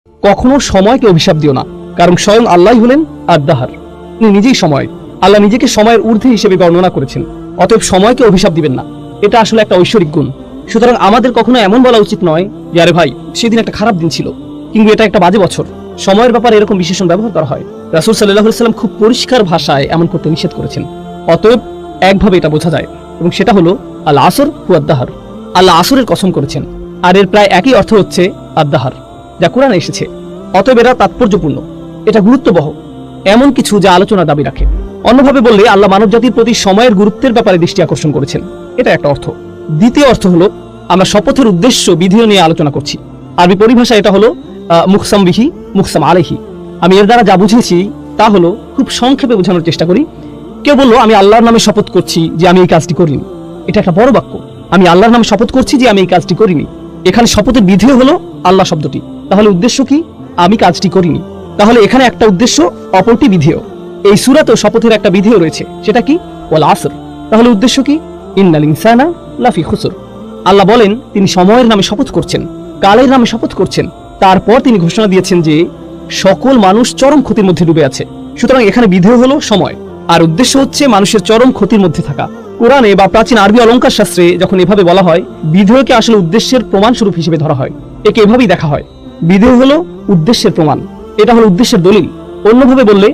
কখনো সময়কে অভিশাপ দিও না, কারণ স্বয়ং আল্লাহ হলেন আদ-দাহার। তিনি নিজেই সময়। আল্লাহ নিজেকে সময়ের ঊর্ধ্বে হিসেবে বর্ণনা করেছেন। অতএব সময়কে অভিশাপ দিবেন না, এটা আসলে একটা ঐশ্বরিক গুণ। সুতরাং আমাদের কখনো এমন বলা উচিত নয় যে আরে ভাই সেদিন একটা খারাপ দিন ছিল, কিন্তু এটা একটা বাজে বছর। সময়ের ব্যাপারে এরকম বিশেষণ ব্যবহার করা হয়। রাসূল সাল্লাল্লাহু আলাইহি ওয়াসাল্লাম খুব পরিষ্কার ভাষায় এমন করতে নিষেধ করেছেন। অতএব একভাবে এটা বোঝা যায়, এবং সেটা হলো আল আসর হুয়া আদ-দাহার। আল্লাহ আসরের কসম করেছেন, আর এর প্রায় একই অর্থ হচ্ছে আদ-দাহার, যা কোরআনে এসেছে। অতএব এরা তাৎপর্যপূর্ণ, এটা গুরুত্ববহ, এমন কিছু যা আলোচনা দাবি রাখে। অন্যভাবে বললে আল্লাহ মানব জাতির প্রতি সময়ের গুরুত্বের ব্যাপারে দৃষ্টি আকর্ষণ করেছেন, এটা একটা অর্থ। দ্বিতীয় অর্থ হলো আমরা শপথের উদ্দেশ্য বিধিও নিয়ে আলোচনা করছি। আরবি পরিভাষা এটা হলো মুকসাম বিহি মুকসাম আলাইহি। আমি এর দ্বারা যা বুঝেছি তা হলো, খুব সংক্ষেপে বোঝানোর চেষ্টা করি। কেউ বললো আমি আল্লাহর নামে শপথ করছি যে আমি এই কাজটি করিনি, এটা একটা বড় বাক্য। আমি আল্লাহর নামে শপথ করছি যে আমি এই কাজটি করিনি। এখানে শপথের বিধিও হলো আল্লাহ শব্দটি, তাহলে উদ্দেশ্য কি? আমি কাজটি করিনি। তাহলে এখানে একটা উদ্দেশ্য, অপরটি বিধিও। এই সূরাতেও শপথের একটা বিধিও রয়েছে, সেটা কি? ওয়াল আসর। তাহলে উদ্দেশ্য কি? ইন্নাল ইনসানা লাফি খুসর। আল্লাহ বলেন তিনি সময়ের নামে শপথ করছেন, কালের নামে শপথ করছেন। তারপর তিনি ঘোষণা দিয়েছেন যে সকল মানুষ চরম ক্ষতির মধ্যে ডুবে আছে। সুতরাং এখানে বিধেয় হলো সময়, আর উদ্দেশ্য হচ্ছে মানুষের চরম ক্ষতির মধ্যে থাকা। কোরআনে বা প্রাচীন আরবি অলঙ্কার শাস্ত্রে যখন এভাবে বলা হয়, বিধেয়কে আসলে উদ্দেশ্যের প্রমাণ স্বরূপ হিসেবে ধরা হয়। একে এভাবেই দেখা হয়, বিধেয় হলো উদ্দেশ্যের প্রমাণ, এটা হলো উদ্দেশ্যের দলিল। অন্যভাবে বললে,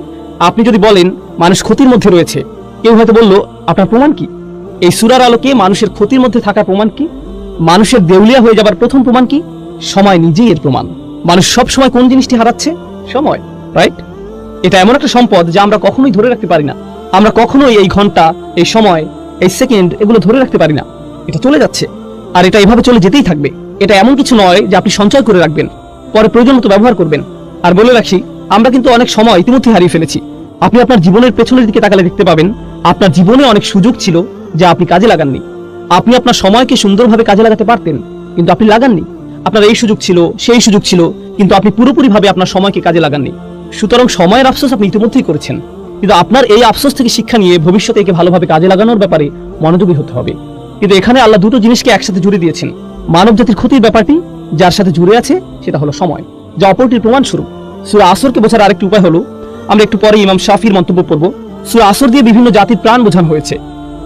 আপনি যদি বলেন মানুষ ক্ষতির মধ্যে রয়েছে, কেউ হয়তো বলল আপনার প্রমাণ কি? এই সূরার আলোকে মানুষের ক্ষতির মধ্যে থাকার প্রমাণ কি? মানুষের দেউলিয়া হয়ে যাবার প্রথম প্রমাণ কি? সময় নিজেই এর প্রমাণ। মানুষ সব সময় কোন জিনিসটি হারাচ্ছে? সময়, রাইট? এটা এমন একটা সম্পদ যা আমরা কখনোই ধরে রাখতে পারি না। আমরা কখনোই এই ঘন্টা, এই সময়, এই সেকেন্ড এগুলো ধরে রাখতে পারি না। এটা চলে যাচ্ছে, আর এটা এভাবে চলে যেতেই থাকবে। এটা এমন কিছু নয় যে আপনি সঞ্চয় করে রাখবেন, পরে প্রয়োজন মতো ব্যবহার করবেন। আর বলে রাখি, আমরা কিন্তু অনেক সময় ইতিমধ্যে হারিয়ে ফেলেছি। আপনি আপনার জীবনের পেছনের দিকে তাকালে দেখতে পাবেন আপনার জীবনে অনেক সুযোগ ছিল যা আপনি কাজে লাগাননি। আপনি আপনার সময়কে সুন্দরভাবে কাজে লাগাতে পারতেন, কিন্তু আপনি লাগাননি। আপনার এই সুযোগ ছিল, সেই সুযোগ ছিল, কিন্তু আপনি পুরোপুরিভাবে আপনার সময়কে কাজে লাগাননি। সুতরাং সময়ের আফসোস আপনি ইতিমধ্যেই করেছেন, কিন্তু আপনার এই আফসোস থেকে শিক্ষা নিয়ে ভবিষ্যতে একে ভালোভাবে কাজে লাগানোর ব্যাপারে মনোযোগী হতে হবে। কিন্তু এখানে আল্লাহ দুটো জিনিসকে একসাথে জুড়ে দিয়েছেন। মানব জাতির ক্ষতির ব্যাপারটি যার সাথে জুড়ে আছে সেটা হলো সময়, যা অপরটির প্রমাণ স্বরূপ। সূরা আসরকে বোঝার আরেকটি উপায় হলো, আমরা একটু পরে ইমাম শাফির মন্তব্য পড়ব। সূরা আসর দিয়ে বিভিন্ন জাতির প্রাণ বোঝানো হয়েছে।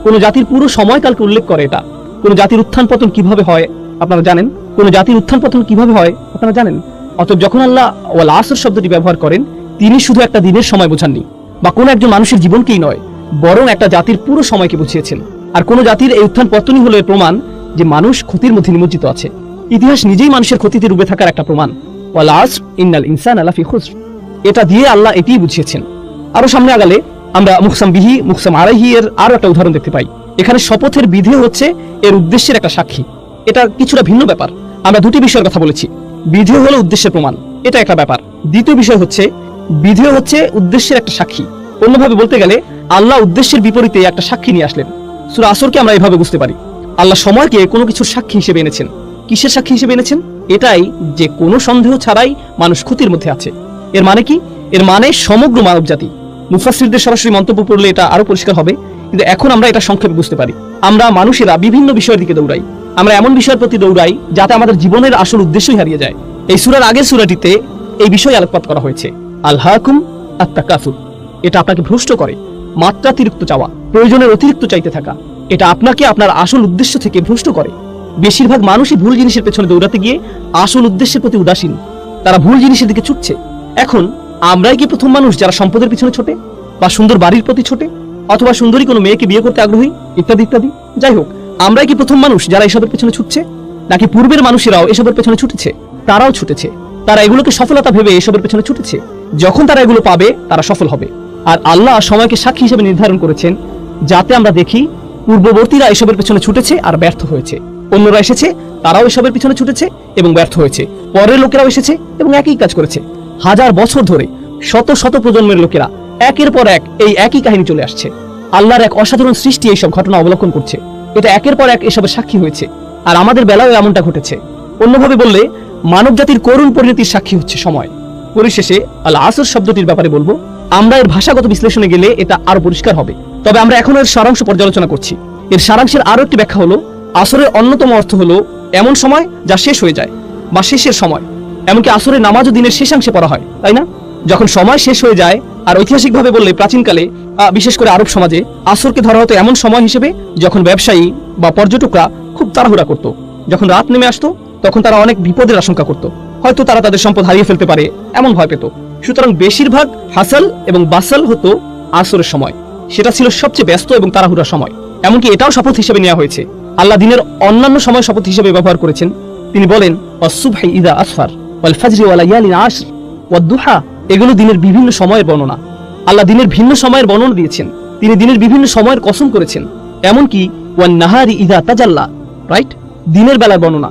কোন জাতির পুরো সময়কালকে উল্লেখ করে এটা। কোন জাতির উত্থান পতন কিভাবে হয় আপনারা জানেন? কোন জাতির উত্থান পতন কিভাবে হয় আপনারা জানেন? অতএব যখন আল্লাহ ওয়াল আসর শব্দটি ব্যবহার করেন, তিনি শুধু একটা দিনের সময় বোঝাননি, বা কোনো একজন মানুষের জীবনকেই নয়, বরং একটা জাতির পুরো সময়কে বুঝিয়েছেন। আর কোন জাতির এই উত্থান পতনই হলো এর প্রমাণ যে মানুষ ক্ষতির মধ্যে নিমজ্জিত আছে। ইতিহাস নিজেই মানুষের ক্ষতিতে ডুবে থাকার একটা প্রমাণ। ওয়াল আসর ইন্নাল ইনসানা লাফি খুসর, এটা দিয়ে আল্লাহ এটিই বুঝিয়েছেন। আরো সামনে আগালে আমরা মুকসাম বিহি মুকসাম আলাইহি এর আরো একটা উদাহরণ দেখতে পাই। এখানে শপথের বিধি হচ্ছে এর উদ্দেশ্যের একটা সাক্ষী। এটা কিছুটা ভিন্ন ব্যাপার। আমরা দুটি বিষয়ের কথা বলেছি। বিধি হলো উদ্দেশ্যের প্রমাণ, এটা একটা ব্যাপার। দ্বিতীয় বিষয় হচ্ছে বিধি হচ্ছে উদ্দেশ্যের একটা সাক্ষী। অন্যভাবে বলতে গেলে আল্লাহ উদ্দেশ্যের বিপরীতে একটা সাক্ষী নিয়ে আসলেন। সূরা আসরকে আমরা এভাবে বুঝতে পারি, আল্লাহ সময়কে কোনো কিছুর সাক্ষী হিসেবে এনেছেন। কিসের সাক্ষী হিসেবে এনেছেন? এটাই যে কোনো সন্দেহ ছাড়াই মানুষ ক্ষতির মধ্যে আছে। এর মানে কি? এর মানে সমগ্র মানব জাতি। মুফাসসিরদের সরাসরি মন্তব্য পড়লে এটা আরো পরিষ্কার হবে, কিন্তু এখন আমরা এটা সংক্ষেপে বুঝতে পারি। আমরা মানুষেরা বিভিন্ন বিষয়ের দিকে দৌড়াই। আমরা এমন বিষয়ের প্রতি দৌড়াই যাতে আমাদের জীবনের আসল উদ্দেশ্যই হারিয়ে যায়। এই সূরার আগের সূরাটিতে এই বিষয়ে আলোকপাত করা হয়েছে, আলহাকুম আত-তাকাসুর। এটা আপনাকে ভ্রষ্ট করে, মাত্রাতিরিক্ত চাওয়া, প্রয়োজনের অতিরিক্ত চাইতে থাকা। এটা আপনাকে আপনার আসল উদ্দেশ্য থেকে ভ্রষ্ট করে। বেশিরভাগ মানুষই ভুল জিনিসের পেছনে দৌড়াতে গিয়ে আসল উদ্দেশ্যের প্রতি উদাসীন। তারা ভুল জিনিসের দিকে ছুটছে। এখন আমরাই কি প্রথম মানুষ যারা সম্পদের পিছনে ছোটে, বা সুন্দর বাড়ির প্রতি ছোটে, অথবা সুন্দরী কোনো মেয়েকে বিয়ে করতে আগ্রহী, ইত্যাদি ইত্যাদি? যাই হোক, আমরাই কি প্রথম মানুষ যারা এসবের পেছনে ছুটছে, নাকি পূর্বের মানুষেরাও এসবের পেছনে ছুটেছে? তারাও ছুটেছে। তারা এগুলোকে সফলতা ভেবে এসবের পেছনে ছুটেছে। যখন তারা এগুলো পাবে তারা সফল হবে। আর আল্লাহ সময়কে সাক্ষী হিসেবে নির্ধারণ করেছেন, যাতে আমরা দেখি পূর্ববর্তীরা এসবের পেছনে ছুটেছে আর ব্যর্থ হয়েছে। অন্যরা এসেছে, তারাও এসবের পিছনে ছুটেছে এবং ব্যর্থ হয়েছে। পরের লোকেরাও এসেছে এবং একই কাজ করেছে। হাজার বছর ধরে শত শত প্রজন্মের লোকেরা একের পর এক এই একই কাহিনী চলে আসছে। আল্লাহর এক অসাধারণ সৃষ্টি এইসব ঘটনা অবলোকন করছে। এটা একের পর এক এসবের সাক্ষী হয়েছে, আর আমাদের বেলায়ও এমনটা ঘটেছে। অন্যভাবে বললে মানব জাতির করুণ পরিণতির সাক্ষী হচ্ছে সময়। পরিশেষে আল আসর শব্দটির ব্যাপারে বলবো, আমরা এর ভাষাগত বিশ্লেষণে গেলে এটা আরো পরিষ্কার হবে। তবে আমরা এখন এর সারাংশ পর্যালোচনা করছি। এর সারাংশের আরো একটি ব্যাখ্যা হলো, আসরের অন্যতম অর্থ হলো এমন সময় যা শেষ হয়ে যায়, বা শেষের সময়। এমনকি আসরের নামাজও দিনের শেষাংশে পড়া হয়, তাই না? যখন সময় শেষ হয়ে যায়, আর ঐতিহাসিকভাবে বললে প্রাচীনকালে বিশেষ করে আরব সমাজে আসরকে ধরা হতো এমন সময় হিসেবে যখন ব্যবসায়ী বা পর্যটকরা খুব তাড়াহুড়া করত। যখন রাত নেমে আসতো তখন তারা অনেক বিপদের আশঙ্কা করত, হয়তো তারা তাদের সম্পদ হারিয়ে ফেলতে পারে এমন ভয় পেত। সুতরাং বেশিরভাগ হাসাল এবং বাসাল হতো আসরের সময়, সেটা ছিল সবচেয়ে ব্যস্ত এবং তাড়াহুড়ার সময়। এমনকি এটাও শপথ হিসেবে নেওয়া হয়েছে। আল্লাহ দিনের অন্যান্য সময় শপথ হিসেবে ব্যবহার করেছেন। তিনি বলেন ওয়াস-সুবহি ইযা আসফার ওয়াল ফাজরি ওয়া লায়ালিন আশর ওয়াদ-দুহা। এগুলো দিনের বিভিন্ন সময়ের বর্ণনা। আল্লাহ দিনের ভিন্ন সময়ের বর্ণনা দিয়েছেন, তিনি দিনের বিভিন্ন সময়ের কসম করেছেন। এমনকি ওয়ান নাহারি ইযা তাজাল্লা, রাইট, দিনের বেলার বর্ণনা।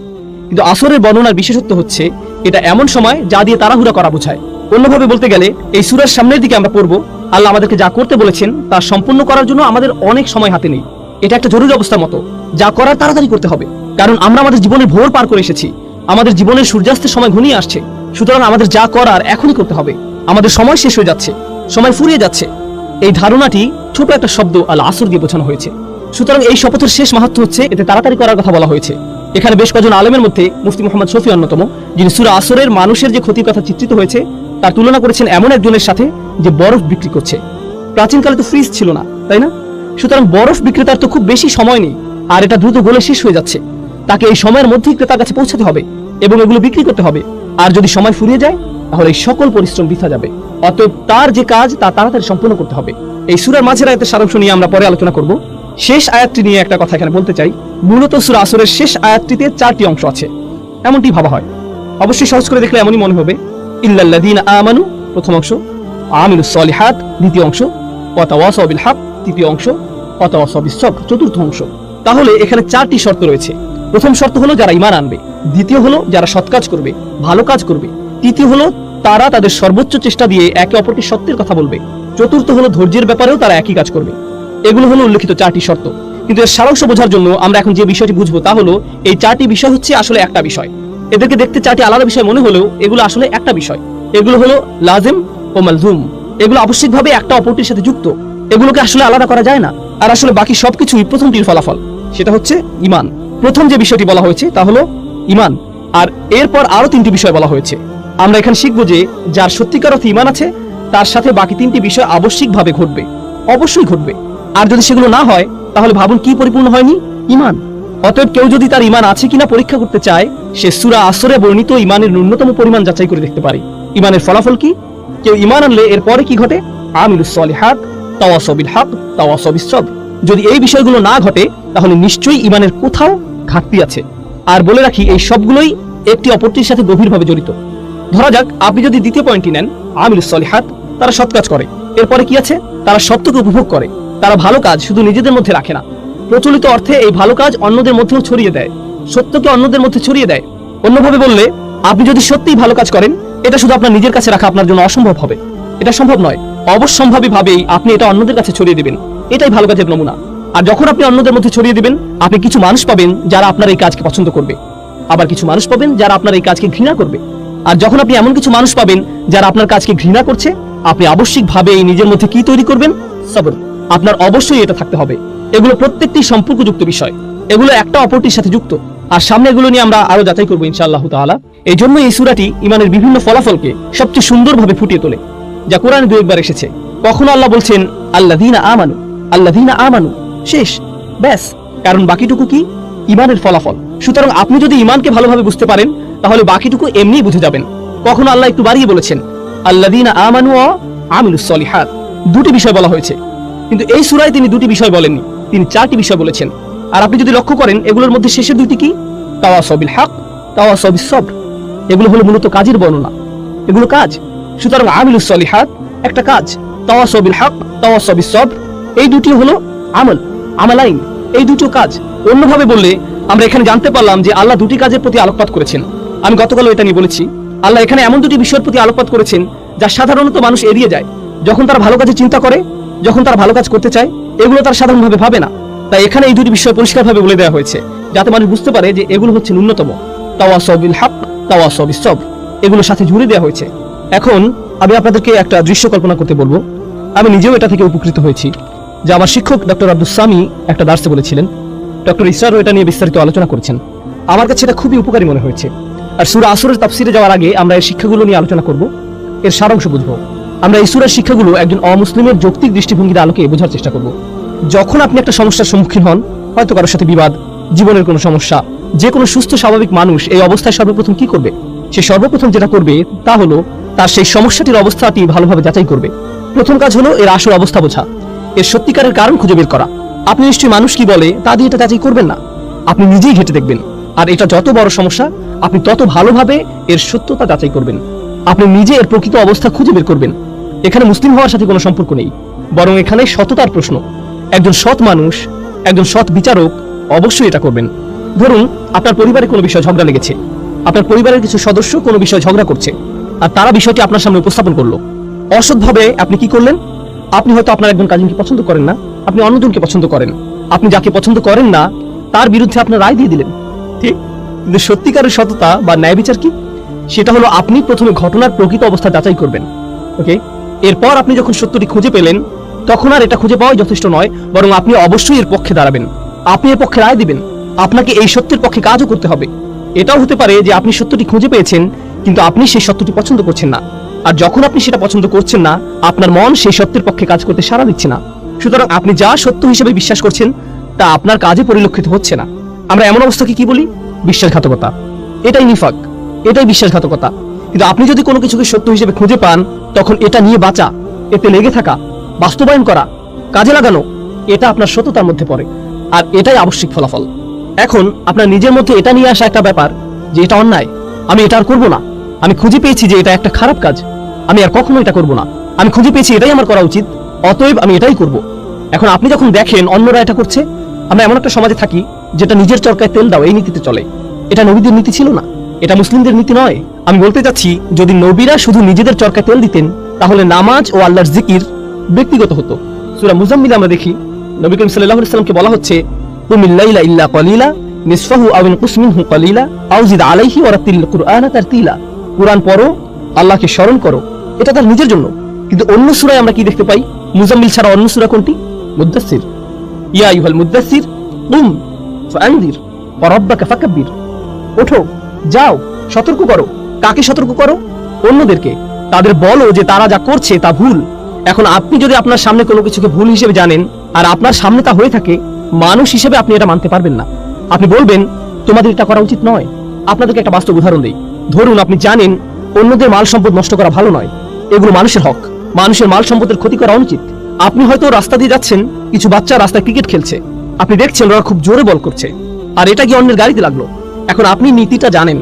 কিন্তু আসরের বর্ণনার বিশেষত্ব হচ্ছে এটা এমন সময় যা দিয়ে তাড়াহুড়া করা বোঝায়। অন্যভাবে বলতে গেলে এই সূরার সামনের দিকে আমরা পড়ব, আল্লাহ আমাদেরকে যা করতে বলেছেন তা সম্পূর্ণ করার জন্য আমাদের অনেক সময় হাতে নেই। এটা একটা জরুরি অবস্থার মতো, যা করার তাড়াতাড়ি করতে হবে। কারণ আমরা আমাদের জীবনের ভোর পার করে এসেছি, আমাদের জীবনের সূর্যাস্তের সময় ঘনিয়ে আসছে। সুতরাং আমাদের যা করার এখনই করতে হবে। আমাদের সময় শেষ হয়ে যাচ্ছে, সময় ফুরিয়ে যাচ্ছে। এই ধারণাটি ছোট একটা শব্দ আল আসর দিয়ে বোঝানো হয়েছে। সুতরাং এই শপথের শেষ মাহাত্ম্য হচ্ছে এতে তাড়াতাড়ি করার কথা বলা হয়েছে। এখানে বেশ কজন আলেমের মধ্যে মুফতি মুহাম্মদ শফি অন্যতম, যিনি সূরা আসরের মানুষের যে ক্ষতির কথা চিত্রিত হয়েছে তার তুলনা করেছেন এমন একজনের সাথে যে বরফ বিক্রি করছে। প্রাচীনকালে তো ফ্রিজ ছিল না, তাই না? সুতরাং বরফ বিক্রেতার তো খুব বেশি সময় নেই, আর এটা দ্রুত গলে শেষ হয়ে যাচ্ছে। তাকে এই সময়ের মধ্যেই ক্রেতার কাছে পৌঁছাতে হবে এবং এগুলো বিক্রি করতে হবে। আর যদি সময় ফুরিয়ে যায় তাহলে এই সকল পরিশ্রম বৃথা যাবে। অতএব তার যে কাজ তা তাড়াতাড়ি সম্পূর্ণ করতে হবে। এই সূরার মাঝের আয়াতের সারাংশ নিয়ে আমরা পরে আলোচনা করব। শেষ আয়াতটি নিয়ে একটা কথা এখানে বলতে চাই। মূলত সূরা আসরের শেষ আয়াতটিতে 4টি অংশ আছে, এমনটি ভাবা হয়। অবশ্যই সহজ করে দেখলে এমনই মনে হবে। ইল্লাল্লাযীনা আমানু প্রথম অংশ, আমিলুস সলিহাত দ্বিতীয় অংশ, ওয়া তাওয়াসাউ বিল হক তৃতীয় অংশ, ওয়া তাওয়াসাউ বিস সবর চতুর্থ অংশ। তাহলে এখানে 4টি শর্ত রয়েছে। প্রথম শর্ত হলো যারা ঈমান আনবে, দ্বিতীয় হলো যারা সৎ কাজ করবে, ভালো কাজ করবে, তৃতীয় হলো তারা তাদের সর্বোচ্চ চেষ্টা দিয়ে একে অপরকে সত্যের কথা বলবে, চতুর্থ হলো ধৈর্যের ব্যাপারেও তারা একই কাজ করবে। এগুলো হলো উল্লেখিত 4টি শর্ত। কিন্তু এর সারাংশ বোঝার জন্য আমরা এখন যে বিষয়টি বুঝবো তা হলো এই 4টি বিষয় হচ্ছে আসলে একটা বিষয়। এদেরকে দেখতে 4টি আলাদা বিষয় মনে হলেও এগুলো আসলে একটা বিষয়। এগুলো হলো লাজিম ও মালজুম। এগুলো আবশ্যিকভাবে একটা অপরটির সাথে যুক্ত, এগুলোকে আসলে আলাদা করা যায় না। আর আসলে বাকি সবকিছুই প্রথমটির ফলাফল, সেটা হচ্ছে ঈমান। প্রথম যে বিষয়টি বলা হয়েছে তা হলো ঈমান, আর এরপর আরো 3টি বিষয় বলা হয়েছে। আমরা এখানে শিখবো যে যার সত্যিকার অর্থে ঈমান আছে তার সাথে বাকি 3টি বিষয় আবশ্যিকভাবে ঘটবে, অবশ্যই ঘটবে। আর যদি সেগুলো না হয় তাহলে ভাবুন কি পরিপূর্ণ হয়নি? ঈমান। অতএব কেউ যদি তার ঈমান আছে কিনা পরীক্ষা করতে চায়, সে সূরা আসরে বর্ণিত ঈমানের ন্যূনতম পরিমাণ যাচাই করে দেখতে পারে। ঈমানের ফলাফল কি? কেউ ঈমান আনলে এরপরে কি ঘটে? আমিলুস সলিহাত, তাওয়াসাউ বিল হক, তাওয়াসাউ বিস সবর। যদি এই বিষয়গুলো না ঘটে তাহলে নিশ্চয়ই ঈমানের কোথাও ঘাটতি আছে। আর বলে রাখি এই সবগুলোই একটি অপরটির সাথে গভীরভাবে জড়িত। ধরা যাক আপনি যদি দ্বিতীয় পয়েন্টটি নেন, আমিলুস সলিহাত, তারা সৎ কাজ করে। এরপরে কি আছে? তারা সত্যকে উপভোগ করে। তারা ভালো কাজ শুধু নিজেদের মধ্যে রাখে না, প্রচলিত অর্থে এই ভালো কাজ অন্যদের মধ্যেও ছড়িয়ে দেয়, সত্যকে অন্যদের মধ্যে ছড়িয়ে দেয়। অন্যভাবে বললে আপনি যদি সত্যিই ভালো কাজ করেন, এটা শুধু আপনার নিজের কাছে রাখা আপনার জন্য অসম্ভব হবে। এটা সম্ভব নয়। অবশ্যম্ভাবী ভাবেই আপনি এটা অন্যদের কাছে ছড়িয়ে দিবেন। এটাই ভালো কাজের নমুনা। আর যখন আপনি অন্যদের মধ্যে ছড়িয়ে দিবেন, আপনি কিছু মানুষ পাবেন যারা আপনার এই কাজকে পছন্দ করবে, আবার কিছু মানুষ পাবেন যারা আপনার এই কাজকে ঘৃণা করবে। আর যখন আপনি এমন কিছু মানুষ পাবেন যারা আপনার কাজকে ঘৃণা করছে, আপনি আবশ্যিকভাবেই নিজের মধ্যে কি তৈরি করবেন? সবর। আপনার অবশ্যই এটা থাকতে হবে। এগুলো প্রত্যেকটি সম্পর্কযুক্ত বিষয়, এগুলো একটা অপরটির সাথে যুক্ত। আর সামনে এগুলো নিয়ে আমরা আরো যাচাই করবো ইনশাআল্লাহ তাআলা। এই জন্য এই সূরাটি ঈমানের বিভিন্ন ফলাফলকে সবচেয়ে সুন্দরভাবে ফুটিয়ে তোলে, যা কোরআনে 2-1 এসেছে। কখনো আল্লাহ বলছেন আল্লাযীনা আমানু, আল্লাযীনা আমানু, শেষ, ব্যাস। কারণ বাকিটুকু কি? ঈমানের ফলাফল। সুতরাং আপনি যদি ঈমানকে ভালোভাবে বুঝতে পারেন তাহলে বাকিটুকু এমনিই বুঝে যাবেন। কখনো আল্লাহ একটু বাড়িয়ে বলেছেন আল্লাযীনা আমানু ওয়া আমিলুস সলিহাত, 2টি বিষয় বলা হয়েছে। কিন্তু এই সূরায় তিনি 2টি বিষয় বলেননি, তিনি 4টি বিষয় বলেছেন। আর আপনি যদি লক্ষ্য করেন এগুলোর মধ্যে শেষের 2টি কি? তাওয়াসাউ বিল হক, তাওয়াসাউ বিস সবর। এগুলো হলো মূলত কাজের বর্ণনা, এগুলো কাজ। সুতরাং আমিলুস সলিহাত একটা কাজ, তাওয়াসাউ বিল হক, তাওয়াসাউ বিস সবর এই 2টি হলো আমল, আমালাইন, এই 2টো কাজ। অন্যভাবে বললে আমরা এখানে জানতে পারলাম যে আল্লাহ 2টি কাজের প্রতি আলোকপাত করেছেন। আমি গতকালও এটা নিয়ে বলেছি, আল্লাহ এখানে এমন 2টি বিষয়ের প্রতি আলোকপাত করেছেন যা সাধারণত মানুষ এড়িয়ে যায়। যখন তারা ভালো কাজের চিন্তা করে, যখন তারা ভালো কাজ করতে চায়, এগুলো তারা সাধারণভাবে ভাবে না। তাই এখানে এই 2টি বিষয় পরিষ্কারভাবে বলে দেওয়া হয়েছে যাতে মানুষ বুঝতে পারে যে এগুলো হচ্ছে ন্যূনতম। তাওয়াসাউ বিল হক, তাওয়াসাউ বিস সবর, এগুলোর সাথে জুড়ে দেওয়া হয়েছে। এখন আমি আপনাদেরকে একটা দৃশ্য কল্পনা করতে বলবো। আমি নিজেও এটা থেকে উপকৃত হয়েছি, যে আমার শিক্ষক ডক্টর আব্দুস সামি একটা দার্সে বলেছিলেন। ডক্টর ইসরারও এটা নিয়ে বিস্তারিত আলোচনা করেছেন। আমার কাছে এটা খুবই উপকারী মনে হয়েছে। আর সূরা আসরের তাফসিরে যাওয়ার আগে আমরা এর শিক্ষাগুলো নিয়ে আলোচনা করব, এর সারাংশ বুঝব। আমরা এই সূরার শিক্ষাগুলো একজন অমুসলিমের যৌক্তিক দৃষ্টিভঙ্গির আলোকে বোঝার চেষ্টা করব। যখন আপনি একটা সমস্যার সম্মুখীন হন, হয়তো কারোর সাথে বিবাদ, জীবনের কোনো সমস্যা, যে কোনো সুস্থ স্বাভাবিক মানুষ এই অবস্থায় সর্বপ্রথম কি করবে? সে সর্বপ্রথম যেটা করবে তা হলো তার সেই সমস্যাটির অবস্থাটি ভালোভাবে যাচাই করবে। প্রথম কাজ হলো এর আসল অবস্থা বোঝা, এর সত্যিকারের কারণ খুঁজে বের করা। আপনি নিশ্চয়ই মানুষ কি বলে তা দিয়ে এটা যাচাই করবেন না, আপনি নিজেই ঘেঁটে দেখবেন। আর এটা যত বড় সমস্যা, আপনি তত ভালোভাবে এর সত্যতা যাচাই করবেন। আপনি নিজে এর প্রকৃত অবস্থা খুঁজে বের করবেন। এখানে মুসলিম হওয়ার সাথে কোনো সম্পর্ক নেই, বরং এখানে সততার প্রশ্ন। একজন সৎ মানুষ, একজন সৎ বিচারক অবশ্যই এটা করবেন। ধরুন আপনার পরিবারে কোনো বিষয় ঝগড়া লেগেছে, আপনার পরিবারের কিছু সদস্য কোনো বিষয় ঝগড়া করছে, আর তারা বিষয়টি আপনার সামনে উপস্থাপন করলো। অসৎভাবে আপনি কি করলেন? আপনি হয়তো আপনার একজন কাজিনকে পছন্দ করেন না, আপনি অন্যজনকে পছন্দ করেন। আপনি যাকে পছন্দ করেন না তার বিরুদ্ধে আপনার রায় দিয়ে দিলেন, ঠিক? কিন্তু সত্যিকারের সততা বা ন্যায় বিচার কি? সেটা হলো আপনি প্রথমে ঘটনার প্রকৃত অবস্থা যাচাই করবেন। ওকে, এরপর আপনি যখন সত্যটি খুঁজে পেলেন, তখন আর এটা খুঁজে পাওয়াই যথেষ্ট নয়, বরং আপনি অবশ্যই এর পক্ষে দাঁড়াবেন। আপনি এর পক্ষে রায় দিবেন। আপনাকে এই সত্যের পক্ষে কাজও করতে হবে। এটাও হতে পারে যে আপনি সত্যটি খুঁজে পেয়েছেন, কিন্তু আপনি সেই সত্যটি পছন্দ করছেন না। আর যখন আপনি সেটা পছন্দ করছেন না, আপনার মন সেই সত্যের পক্ষে কাজ করতে সাড়া দিচ্ছে না। সুতরাং আপনি যা সত্য হিসেবে বিশ্বাস করছেন তা আপনার কাজে পরিলক্ষিত হচ্ছে না। আমরা এমন অবস্থাকে কি বলি? বিশ্বাসঘাতকতা। এটাই নিফাক, এটাই বিশ্বাসঘাতকতা। কিন্তু আপনি যদি কোনো কিছুকে সত্য হিসেবে খুঁজে পান, তখন এটা নিয়ে বাঁচা, এতে লেগে থাকা, বাস্তবায়ন করা, কাজে লাগানো, এটা আপনার সততার মধ্যে পড়ে। আর এটাই আবশ্যিক ফলাফল। এখন আপনার নিজের মধ্যে এটা নিয়ে আসা একটা ব্যাপার যে এটা অন্যায়, আমি এটা আর করবো না। আমি খুঁজে পেয়েছি যে এটা একটা খারাপ কাজ, আমি আর কখনো এটা করবো না। আমি খুঁজে পেয়েছি এটাই আমার করা উচিত, অতএব আমি এটাই করব। এখন আপনি যখন দেখেন অন্যরা এটা করছে, আমরা এমন একটা সমাজে থাকি যেটা নিজের চরকায় তেল দাও এই নীতিতে চলে। এটা নবীদের নীতি ছিল না, এটা মুসলিমদের নীতি নয়। আমি বলতে চাচ্ছি, যদি নবীরা শুধু নিজেদের চরকায় তেল দিতেন, তাহলে নামাজ ও আল্লাহর জিকির ব্যক্তিগত হতো। সূরা মুজাম্মিলে আমরা দেখি নবী করিম সাল্লাল্লাহু আলাইহি ওয়াসাল্লামকে বলা হচ্ছে, কুমিল লাইলা ইল্লা কালিলা নিসফাহু আও ইনকুস মিনহু কালিলা আও জিদ আলাইহি ওয়া রাতিল কুরআনা তারতিলা। কুরআন পড়ো, আল্লাহকে স্মরণ করো, এটা তার নিজের জন্য। কিন্তু অন্য সূরায় আমরা কি দেখতে পাই? মুজাম্মিল ছাড়া অন্য সূরা কোনটি? মুদ্দাসসির। ইয়া আইয়ুহাল মুদ্দাসসির কুম ফাআনযির ওয়া রাব্বাকা ফাকাব্বির। ওঠো, যাও, সতর্ক করো। কাকে সতর্ক করো? অন্যদেরকে। তাদের বলো যে তারা যা করছে তা ভুল। এখন আপনি যদি আপনার সামনে কোনো কিছুকে ভুল হিসেবে জানেন, আর আপনার সামনে তা হয়ে থাকে, মানুষ হিসেবে আপনি এটা মানতে পারবেন না। আপনি বলবেন তোমাদের এটা করা উচিত নয়। আপনাদেরকে একটা বাস্তব উদাহরণ দেই। ধরুন আপনি জানেন অন্যদের মাল সম্পদ নষ্ট করা ভালো নয়, এগুলো মানুষের হক, মানুষের মাল সম্পদের ক্ষতি করা অনুচিত। আপনি হয়তো রাস্তা দিয়ে যাচ্ছেন, কিছু বাচ্চা রাস্তায় ক্রিকেট খেলছে, আপনি দেখছেন ওরা খুব জোরে বল করছে, আর এটা গিয়ে অন্যের গাড়িতে লাগলো। এখন আপনি নীতিটা জানেন,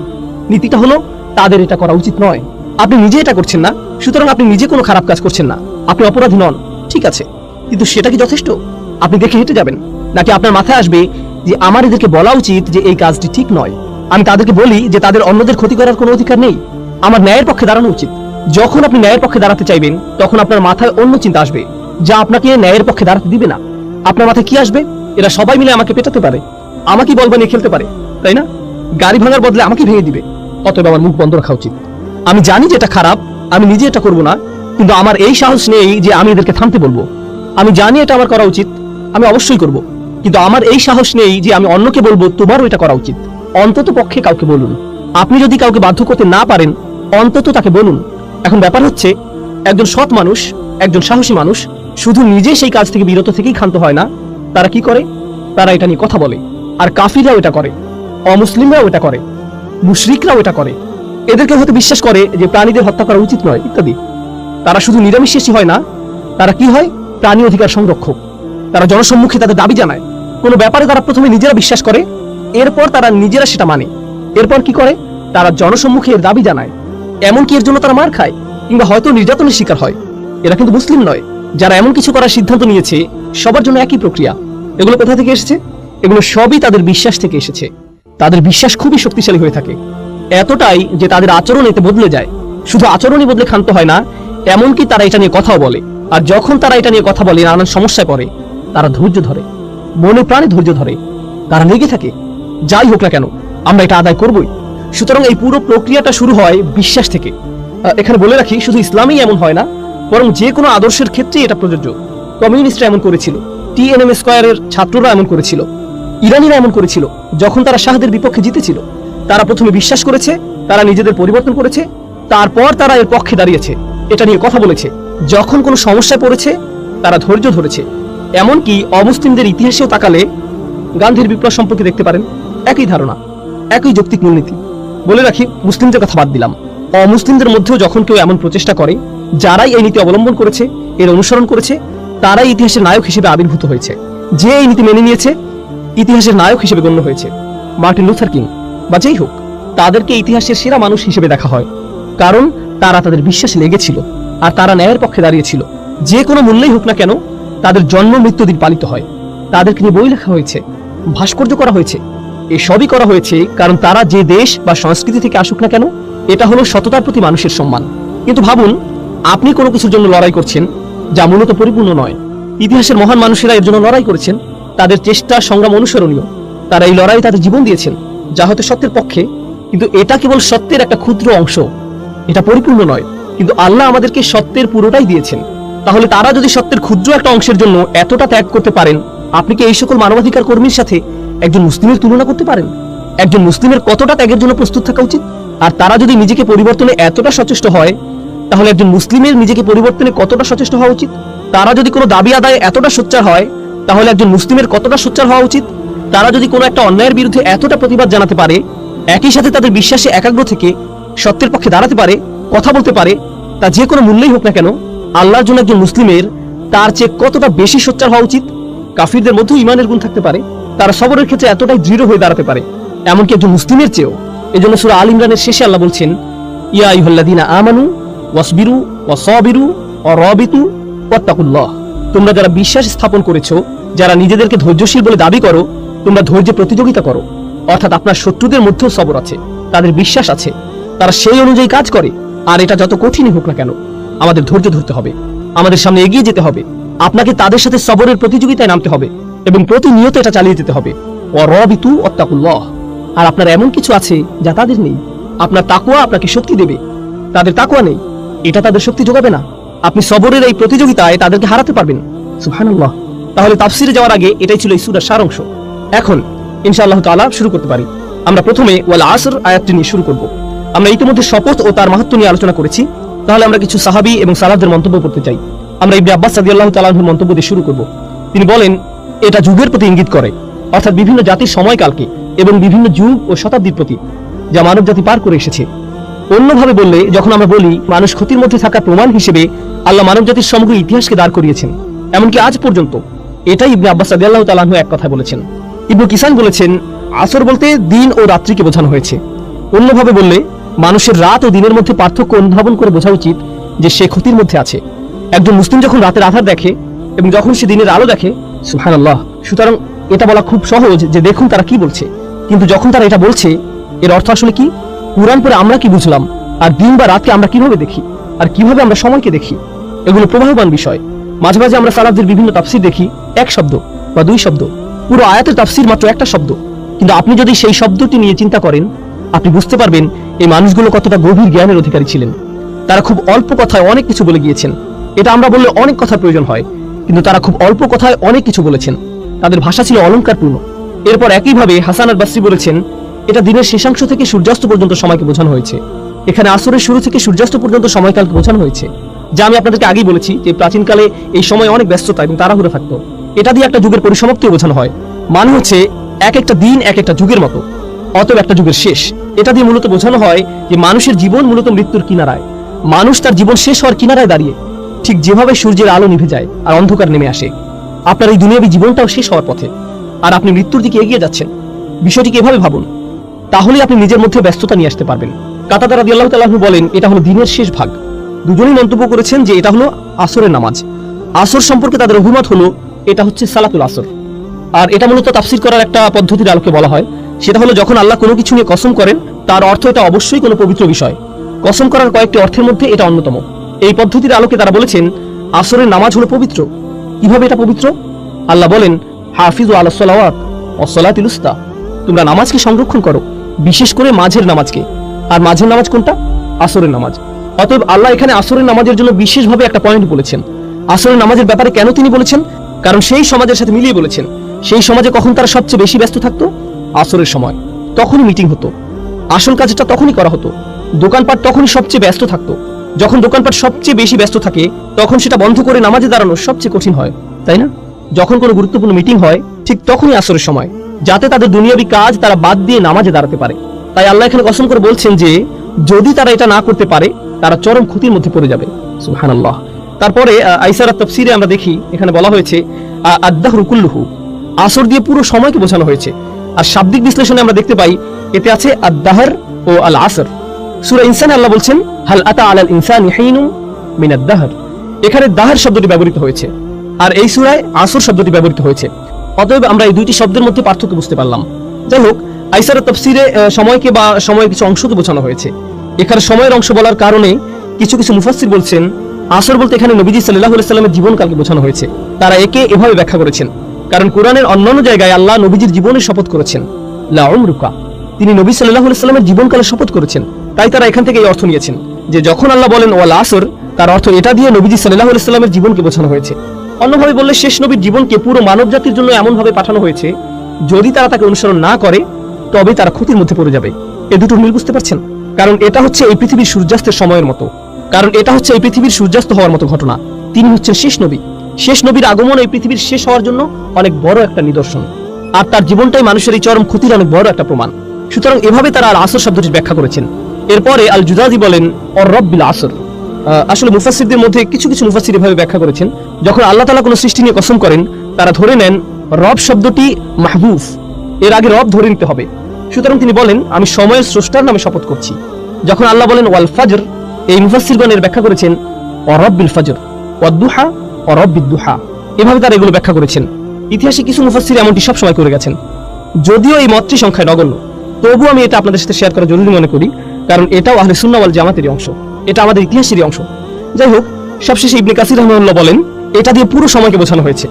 নীতিটা হলো তাদের এটা করা উচিত নয়। আপনি নিজে এটা করছেন না, সুতরাং আপনি নিজে কোনো খারাপ কাজ করছেন না, আপনি অপরাধী নন, ঠিক আছে। কিন্তু সেটা কি যথেষ্ট? আপনি দেখে হেঁটে যাবেন, নাকি আপনার মাথায় আসবে যে আমার এদেরকে বলা উচিত যে এই কাজটি ঠিক নয়? আমি তাদেরকে বলি যে তাদের অন্যদের ক্ষতি করার কোনো অধিকার নেই, আমার ন্যায়ের পক্ষে দাঁড়ানো উচিত। যখন আপনি ন্যায়ের পক্ষে দাঁড়াতে চাইবেন, তখন আপনার মাথায় অন্য চিন্তা আসবে যা আপনাকে ন্যায়ের পক্ষে দাঁড়াতে দিবে না। আপনার মাথায় কি আসবে? এরা সবাই মিলে আমাকে পেটাতে পারে, আমাকে বল বানিয়ে খেলতে পারে, তাই না? গাড়ি ভাঙার বদলে আমাকে ভেঙে দিবে, অতএব আমার মুখ বন্ধ রাখা উচিত। আমি জানি যে এটা খারাপ, আমি নিজে এটা করব না, কিন্তু আমার এই সাহস নেই যে আমি এদেরকে থামতে বলবো। আমি জানি এটা আমার করা উচিত, আমি অবশ্যই করব, কিন্তু আমার এই সাহস নেই যে আমি অন্যকে বলবো তোমারও এটা করা উচিত। অন্তত পক্ষে কাউকে বলুন। আপনি যদি কাউকে বাধ্য করতে না পারেন, অন্তত তাকে বলুন। এখন ব্যাপার হচ্ছে, একজন সৎ মানুষ, একজন সাহসী মানুষ শুধু নিজে সেই কাজ থেকে বিরত থেকেই ক্ষান্ত হয় না, তারা কি করে? তারা এটা নিয়ে কথা বলে। আর কাফিররাও এটা করে, অমুসলিমরাও এটা করে, মুশরিকরাও এটা করে। এদেরকে হয়তো বিশ্বাস করে যে প্রাণীদের হত্যা করা উচিত নয় ইত্যাদি। তারা শুধু নিরামিষাশী হয় না, তারা কি হয়? প্রাণী অধিকার সংরক্ষক। তারা জনসম্মুখে তাদের দাবি জানায়। কোনো ব্যাপারে তারা প্রথমে নিজেরা বিশ্বাস করে, এরপর তারা নিজেরা সেটা মানে। এরপর কি করে? তারা জনসম্মুখে এর দাবি জানায়, এমনকি এর জন্য তারা মার খায় কিংবা হয়তো নির্যাতনের শিকার হয়। এরা কিন্তু মুসলিম নয়। যারা এমন কিছু করার সিদ্ধান্ত নিয়েছে, সবার জন্য একই প্রক্রিয়া। এগুলো কোথা থেকে এসেছে? এগুলো সবই তাদের বিশ্বাস থেকে এসেছে। তাদের বিশ্বাস খুবই শক্তিশালী হয়ে থাকে, এতটাই যে তাদের আচরণ এতে বদলে যায়। শুধু আচরণই বদলে ক্ষান্ত হয় না, এমনকি তারা এটা নিয়ে কথাও বলে। আর যখন তারা এটা নিয়ে কথা বলে, নানান সমস্যায় পড়ে, তারা ধৈর্য ধরে, মনে প্রাণে ধৈর্য ধরে, তারা লেগে থাকে। যাই হোক না কেন, আমরা এটা আদায় করবই। সুতরাং এই পুরো প্রক্রিয়াটা শুরু হয় বিশ্বাস থেকে। এখানে বলে রাখি, শুধু ইসলামেই এমন হয় না, বরং যে কোনো আদর্শের ক্ষেত্রে এটা প্রযোজ্য। কমিউনিস্টরা এমন করেছিল, TNM স্কয়ারের ছাত্ররা এমন করেছিল, ইরানিরা এমন করেছিল। যখন তারা শাহদের বিপক্ষে জিতেছিল, তারা প্রথমে বিশ্বাস করেছে তারা নিজেদের পরিবর্তন করেছে, তারপর তারা এর পক্ষে দাঁড়িয়েছে, এটা নিয়ে কথা বলেছে। যখন কোনো সমস্যায় পড়েছে তারা ধৈর্য ধরেছে। এমনকি অমুসলিমদের ইতিহাসেও তাকালে গান্ধীর বিপ্লব সম্পর্কে দেখতে পারেন, একই ধারণা, একই যৌক্তিক মূলনীতি। বলে রাখি, মুসলিমদের কথা বাদ দিলাম, অমুসলিমদের মধ্যেও যখন কেউ এমন প্রচেষ্টা করে, যারাই এই নীতি অবলম্বন করেছে, এর অনুসরণ করেছে, তারাই ইতিহাসের নায়ক হিসেবে আবির্ভূত হয়েছে। যে এই নীতি মেনে নিয়েছে, ইতিহাসের নায়ক হিসেবে গণ্য হয়েছে। মার্টিন লুথার কিং বা যেই হোক, তাদেরকে ইতিহাসের সেরা মানুষ হিসেবে দেখা হয়, কারণ তারা তাদের বিশ্বাসে লেগেছিল আর তারা ন্যায়ের পক্ষে দাঁড়িয়েছিল। যে কোনো মূল্যেই হোক না কেন, তাদের জন্ম মৃত্যু দিন পালিত হয়, তাদেরকে নিয়ে বই লেখা হয়েছে, ভাস্কর্য করা হয়েছে। এসবই করা হয়েছে কারণ তারা যে দেশ বা সংস্কৃতি থেকে আসুক না কেন, এটা হলো সততার প্রতি মানুষের সম্মান। কিন্তু ভাবুন, আপনি কোনো কিছুর জন্য লড়াই করছেন যা মূলত পরিপূর্ণ নয়। ইতিহাসের মহান মানুষেরা এর জন্য লড়াই করেছেন, তাদের চেষ্টা সংগ্রাম অনুসরণীয়। তারা এই লড়াই তাদের জীবন দিয়েছেন, যা হয়তো সত্যের পক্ষে, কিন্তু এটা কেবল সত্যের একটা ক্ষুদ্র অংশ, এটা পরিপূর্ণ নয়। কিন্তু আল্লাহ আমাদেরকে সত্যের পুরোটাই দিয়েছেন। তাহলে তারা যদি সত্যের ক্ষুদ্র একটা অংশের জন্য এতটা ত্যাগ করতে পারেন, আপনি কি এই সকল মানবাধিকার কর্মীর সাথে একজন মুসলিমের তুলনা করতে পারেন? একজন মুসলিমের কতটা ত্যাগের জন্য প্রস্তুত থাকা উচিত? আর তারা যদি নিজেকে পরিবর্তনে এতটা সচেষ্ট হয়, তাহলে একজন মুসলিমের নিজেকে পরিবর্তনে কতটা সচেষ্ট হওয়া উচিত? তারা যদি কোনো দাবি আদায়ে এতটা সোচ্চার হয়, তাহলে একজন মুসলিমের কতটা সোচ্চার হওয়া উচিত? তারা যদি কোনো একটা অন্যায়ের বিরুদ্ধে এতটা প্রতিবাদ জানাতে পারে, একই সাথে তাদের বিশ্বাসে একাগ্র থেকে সত্যের পক্ষে দাঁড়াতে পারে, কথা বলতে পারে, তা যে কোনো মূল্যেই হোক না কেন, আল্লাহর জন্য একজন মুসলিমের তার চেয়ে কতটা বেশি সোচ্চার হওয়া উচিত? কাফিরদের মধ্যেও ইমানের গুণ থাকতে পারে, তারা সবরের ক্ষেত্রে এতটাই দৃঢ় হয়ে দাঁড়াতে পারে, এমনকি একজন মুসলিমের চেয়েও। এজন্য সূরা আল ইমরানের শেষে আল্লাহ বলছেন, ইয়া আইয়ুহাল্লাযীনা আমানু ওয়াসবিরু ওয়াসাবিরু ওয়ারাবিতু ওয়াত্তাকুল্লাহ। তোমরা যারা বিশ্বাস স্থাপন করেছো, যারা নিজেদেরকে ধৈর্যশীল বলে দাবি করো, তোমরা ধৈর্যে প্রতিযোগিতা করো। অর্থাৎ আপনার শত্রুদের মধ্যেও সবর আছে, তাদের বিশ্বাস আছে, তারা সেই অনুযায়ী কাজ করে। আর এটা যত কঠিনই হোক না কেন, আমাদের ধৈর্য ধরতে হবে, আমাদের সামনে এগিয়ে যেতে হবে। আপনাকে তাদের সাথে সবরের প্রতিযোগিতায় নামতে হবে এবং প্রতিনিয়ত এটা চালিয়ে যেতে হবে। ওয়ারাবিতু ওয়াত্তাকুল্লাহ। আর আপনার এমন কিছু আছে যা তাদের নেই। আপনার তাকওয়া আপনাকে শক্তি দেবে, তাদের তাকওয়া নেই, এটা তাদের শক্তি যোগাবে না। আপনি সবরের এই প্রতিযোগিতায় তাদেরকে হারাতে পারবেন। সুবহানাল্লাহ। তাহলে তাফসিরে যাওয়ার আগে এটাই ছিল এই সূরার সারাংশ। এখন ইনশাআল্লাহ তাআলা শুরু করতে পারি। আমরা প্রথমে ওয়াল আসর আয়াতটি নিয়ে শুরু করব। আমরা ইতিমধ্যে শপথ ও তার মাহাত্ম্য নিয়ে আলোচনা করেছি, তাহলে আমরা কিছু সাহাবী এবং সালাফদের মন্তব্য করতে চাই। আমরা ইবনে আব্বাস রাদিয়াল্লাহু তাআলা আনহুর মন্তব্য দিয়ে শুরু করব। তিনি বলেন, এটা যুগের প্রতি ইঙ্গিত করে, অর্থাৎ বিভিন্ন জাতির সময়কালকে এবং বিভিন্ন যুগ ও শতাব্দীর প্রতি, যা মানব জাতি পার করে এসেছে। অন্যভাবে বললে, যখন আমরা বলি মানুষ ক্ষতির মধ্যে থাকা প্রমাণ হিসেবে আল্লাহ মানব জাতির সমগ্র ইতিহাসকে দাঁড় করিয়েছেন, এমনকি আজ পর্যন্ত, এটাই ইবনে আব্বাস রাদিয়াল্লাহু তাআলা আনহু এক কথা বলেছেন। ইবনে কিসান বলেছেন, আসর বলতে দিন ও রাত্রিকে বোঝানো হয়েছে। অন্যভাবে বললে, মানুষের রাত ও দিনের মধ্যে পার্থক্য অনুধাবন করে বোঝা উচিত যে সে ক্ষতির মধ্যে আছে। একজন মুসলিম যখন রাতের আধার দেখে এবং যখন সে দিনের আলো দেখে, সুবহানাল্লাহ। সুতরাং এটা বলা খুব সহজ যে দেখুন তারা কি বলছে, কিন্তু যখন তারা এটা বলছে, এর অর্থ আসলে কি? কুরআন পড়ে আমরা কি বুঝলাম, আর দিন বা রাতকে আমরা কিভাবে দেখি, আর কিভাবে আমরা সময়কে দেখি, এগুলো প্রবাহমান বিষয়। মাঝে মাঝে আমরা সালাফদের বিভিন্ন তাফসীর দেখি, এক শব্দ বা দুই শব্দ, পুরো আয়াতের তাফসীর মাত্র একটা শব্দ। কিন্তু আপনি যদি সেই শব্দটি নিয়ে চিন্তা করেন, আপনি বুঝতে পারবেন এই মানুষগুলো কতটা গভীর জ্ঞানের অধিকারী ছিলেন। তারা খুব অল্প কথায় অনেক কিছু বলে গিয়েছেন। এটা আমরা বললে অনেক কথার প্রয়োজন হয়, কিন্তু তারা খুব অল্প কথায় অনেক কিছু বলেছেন। তাদের ভাষা ছিল অলংকারপূর্ণ। এরপর একইভাবে হাসান আল বাসরি বলেছেন, এটা দিনের শেষাংশ থেকে সূর্যাস্ত পর্যন্ত সময়কে বোঝানো হয়েছে। এখানে আসরের শুরু থেকে সূর্যাস্ত পর্যন্ত সময়কালকে বোঝানো হয়েছে, যা আমি আপনাদেরকে আগেই বলেছি যে প্রাচীনকালে এই সময় অনেক ব্যস্ততা এবং তাড়াহুড়ো থাকতো। এটা দিয়ে একটা যুগের পরিসমাপ্তিও বোঝানো হয়। মানে হচ্ছে এক একটা দিন এক একটা যুগের মতো, অতএব একটা যুগের শেষ। এটা দিয়ে মূলত বোঝানো হয় যে মানুষের জীবন মূলত মৃত্যুর কিনারায়। মানুষ তার জীবন শেষ হওয়ার কিনারায় দাঁড়িয়ে, ঠিক যেভাবে সূর্যের আলো নিভে যায় আর অন্ধকার নেমে আসে, আপনার এই দুনিয়াবী জীবনটাও শেষ হওয়ার পথে, আর আপনি মৃত্যুর দিকে এগিয়ে যাচ্ছেন। বিষয়টিকে এভাবে ভাবুন, তাহলে আপনি নিজের মধ্যে ব্যস্ততা নিয়ে আসতে পারবেন। কাতাদা রাদিয়াল্লাহু তাআলা আনহু বলেন, এটা হলো দিনের শেষ ভাগ। দুজনেই মন্তব্য করেছেন যে এটা হলো আসরের নামাজ। আসর সম্পর্কে তাদের অভিমত হলো এটা হচ্ছে সালাতুল আসর। আর এটা মূলত তাফসীর করার একটা পদ্ধতির আলোকে বলা হয়। সেটা হলো যখন আল্লাহ কোনো কিছু নিয়ে কসম করেন, তার অর্থ এটা অবশ্যই কোনো পবিত্র বিষয়। কসম করার কয়েকটি অর্থের মধ্যে এটা অন্যতম। এই পদ্ধতির আলোকে তারা বলেছেন আসরের নামাজ হলো পবিত্র। কিভাবে এটা পবিত্র? আল্লাহ বলেন, হাফিজু আলাস সালাওয়াত ওয়াস সালাতিল উস্তা, তোমরা নামাজকে সংরক্ষণ করো, বিশেষ করে মাঝের নামাজকে। আর মাঝের নামাজ কোনটা? আসরের নামাজ। অতএব আল্লাহ এখানে আসরের নামাজের জন্য বিশেষভাবে একটা পয়েন্ট বলেছেন। আসরের নামাজের ব্যাপারে কেন তিনি বলেছেন? কারণ সেই সমাজের সাথে মিলিয়ে বলেছেন। সেই সমাজে কখন তারা সবচেয়ে বেশি ব্যস্ত থাকতো? আসরের সময়। তখনই মিটিং হতো, আসল কাজটা তখনই করা হতো। দোকানপাট তখনই সবচেয়ে ব্যস্ত থাকতো। যখন দোকানপাট সবচেয়ে বেশি ব্যস্ত থাকে তখন সেটা বন্ধ করে নামাজে দাঁড়ানো সবচেয়ে কঠিন হয়, তাই না? যখন কোনো গুরুত্বপূর্ণ মিটিং হয় ঠিক তখনই আসরের সময়, যাতে তাদের দুনিয়াবী কাজ তারা বাদ দিয়ে নামাজে দাঁড়াতে পারে। তাই আল্লাহ এখানে কসম করে বলছেন যে যদি তারা এটা না করতে পারে তারা চরম ক্ষতির মধ্যে পড়ে যাবে। সুবহানাল্লাহ। তারপরে আইসারাত তাফসীরে আমরা দেখি এখানে বলা হয়েছে আদ-দাহরু কুল্লুহু, আসর দিয়ে পুরো সময়কে বোঝানো হয়েছে। আর শাব্দিক বিশ্লেষণে আমরা দেখতে পাই এতে আছে আদ-দাহর ও আল আসর। সূরা ইনসানে আল্লাহ বলছেন হাল আতা আলাল ইনসানি হিনুম মিনাদ দাহর, এখানে দাহর শব্দটি ব্যবহৃত হয়েছে আর এই সূরায় আসর শব্দটি ব্যবহৃত হয়েছে। অতএব আমরা এই দুইটি শব্দের মধ্যে পার্থক্য বুঝতে পারলাম। যাই হোক, আইসারাত তাফসীরে সময়কে বা সময়ের কিছু অংশকে বোঝানো হয়েছে। এখানে সময়ের অংশ বলার কারণে কিছু কিছু মুফাসসির বলছেন আসর বলতে এখানে নবীজি সাল্লাল্লাহু আলাইহি সাল্লামের জীবনকালকে বোঝানো হয়েছে। তারা একে এভাবে ব্যাখ্যা করেছেন কারণ কোরআনের অন্যান্য জায়গায় আল্লাহ নবীজির জীবনের শপথ করেছেন লা উমরুকা, তিনি নবী সাল্লাল্লাহু আলাইহি সাল্লামের জীবনকালের শপথ করেছেন। তাই তারা এখান থেকে এই অর্থ নিয়েছেন যে যখন আল্লাহ বলেন ওয়াল আসর, তার অর্থ এটা দিয়ে নবীজি সাল্লাল্লাহু আলাইহি সাল্লামের জীবনকে বোঝানো হয়েছে। অন্যভাবে বললে শেষ নবীর জীবনকে পুরো মানব জাতির জন্য এমন ভাবে পাঠানো হয়েছে যদি তারা তাকে অনুসরণ না করে তবে তারা ক্ষতির মধ্যে পড়ে যাবে। এই দুটো মিল বুঝতে পারছেন? কারণ এটা হচ্ছে এই পৃথিবীর সূর্যাস্তের সময়ের মতো, কারণ এটা হচ্ছে এই পৃথিবীর সূর্যাস্ত হওয়ার মতো ঘটনা। তিনি হচ্ছেন শেষ নবী। শেষ নবীর আগমন এই পৃথিবীর শেষ হওয়ার জন্য অনেক বড় একটা নিদর্শন, আর তার জীবনটাই মানুষের এই চরম ক্ষতির অনেক বড় একটা প্রমাণ। সুতরাং এভাবে তারা আল আসর শব্দটির ব্যাখ্যা করেছেন। এরপরে আল জুজাজি বলেন অর রব্বিল আসর। আসলে মুফাসসিরদের মধ্যে কিছু কিছু মুফাসসির এভাবে ব্যাখ্যা করেছেন যখন আল্লাহ তাআলা কোনো সৃষ্টি নিয়ে কসম করেন তারা ধরে নেন রব শব্দটি মাহবুফ, এর আগে রব ধরে নিতে হবে। সুতরাং তিনি বলেন আমি সময়ের স্রষ্টার নামে শপথ করছি। যখন আল্লাহ বলেন ওয়াল ফাজর, এই মুফাসসিরগণ এর ব্যাখ্যা করেছেন ওয়া রব্বিল ফাজর ওয়াদ দুহা ওয়া রব্বিদ দুহা, এভাবে তারা এগুলো ব্যাখ্যা করেছেন। ইতিহাসে কিছু মুফাসসির এমনটি সব সময় করে গেছেন। যদিও এই মতটি সংখ্যায় নগণ্য, তবুও আমি এটা আপনাদের সাথে শেয়ার করা জরুরি মনে করি কারণ এটাও আহলে সুন্নাহ ওয়াল জামাতেরই অংশ, এটা আমাদের ইতিহাসেরই অংশ। যাই হোক, সবশেষে ইবনে কাসির রাহিমাহুল্লাহ বলেন এটা দিয়ে পুরো সময়কে বোঝানো হয়েছে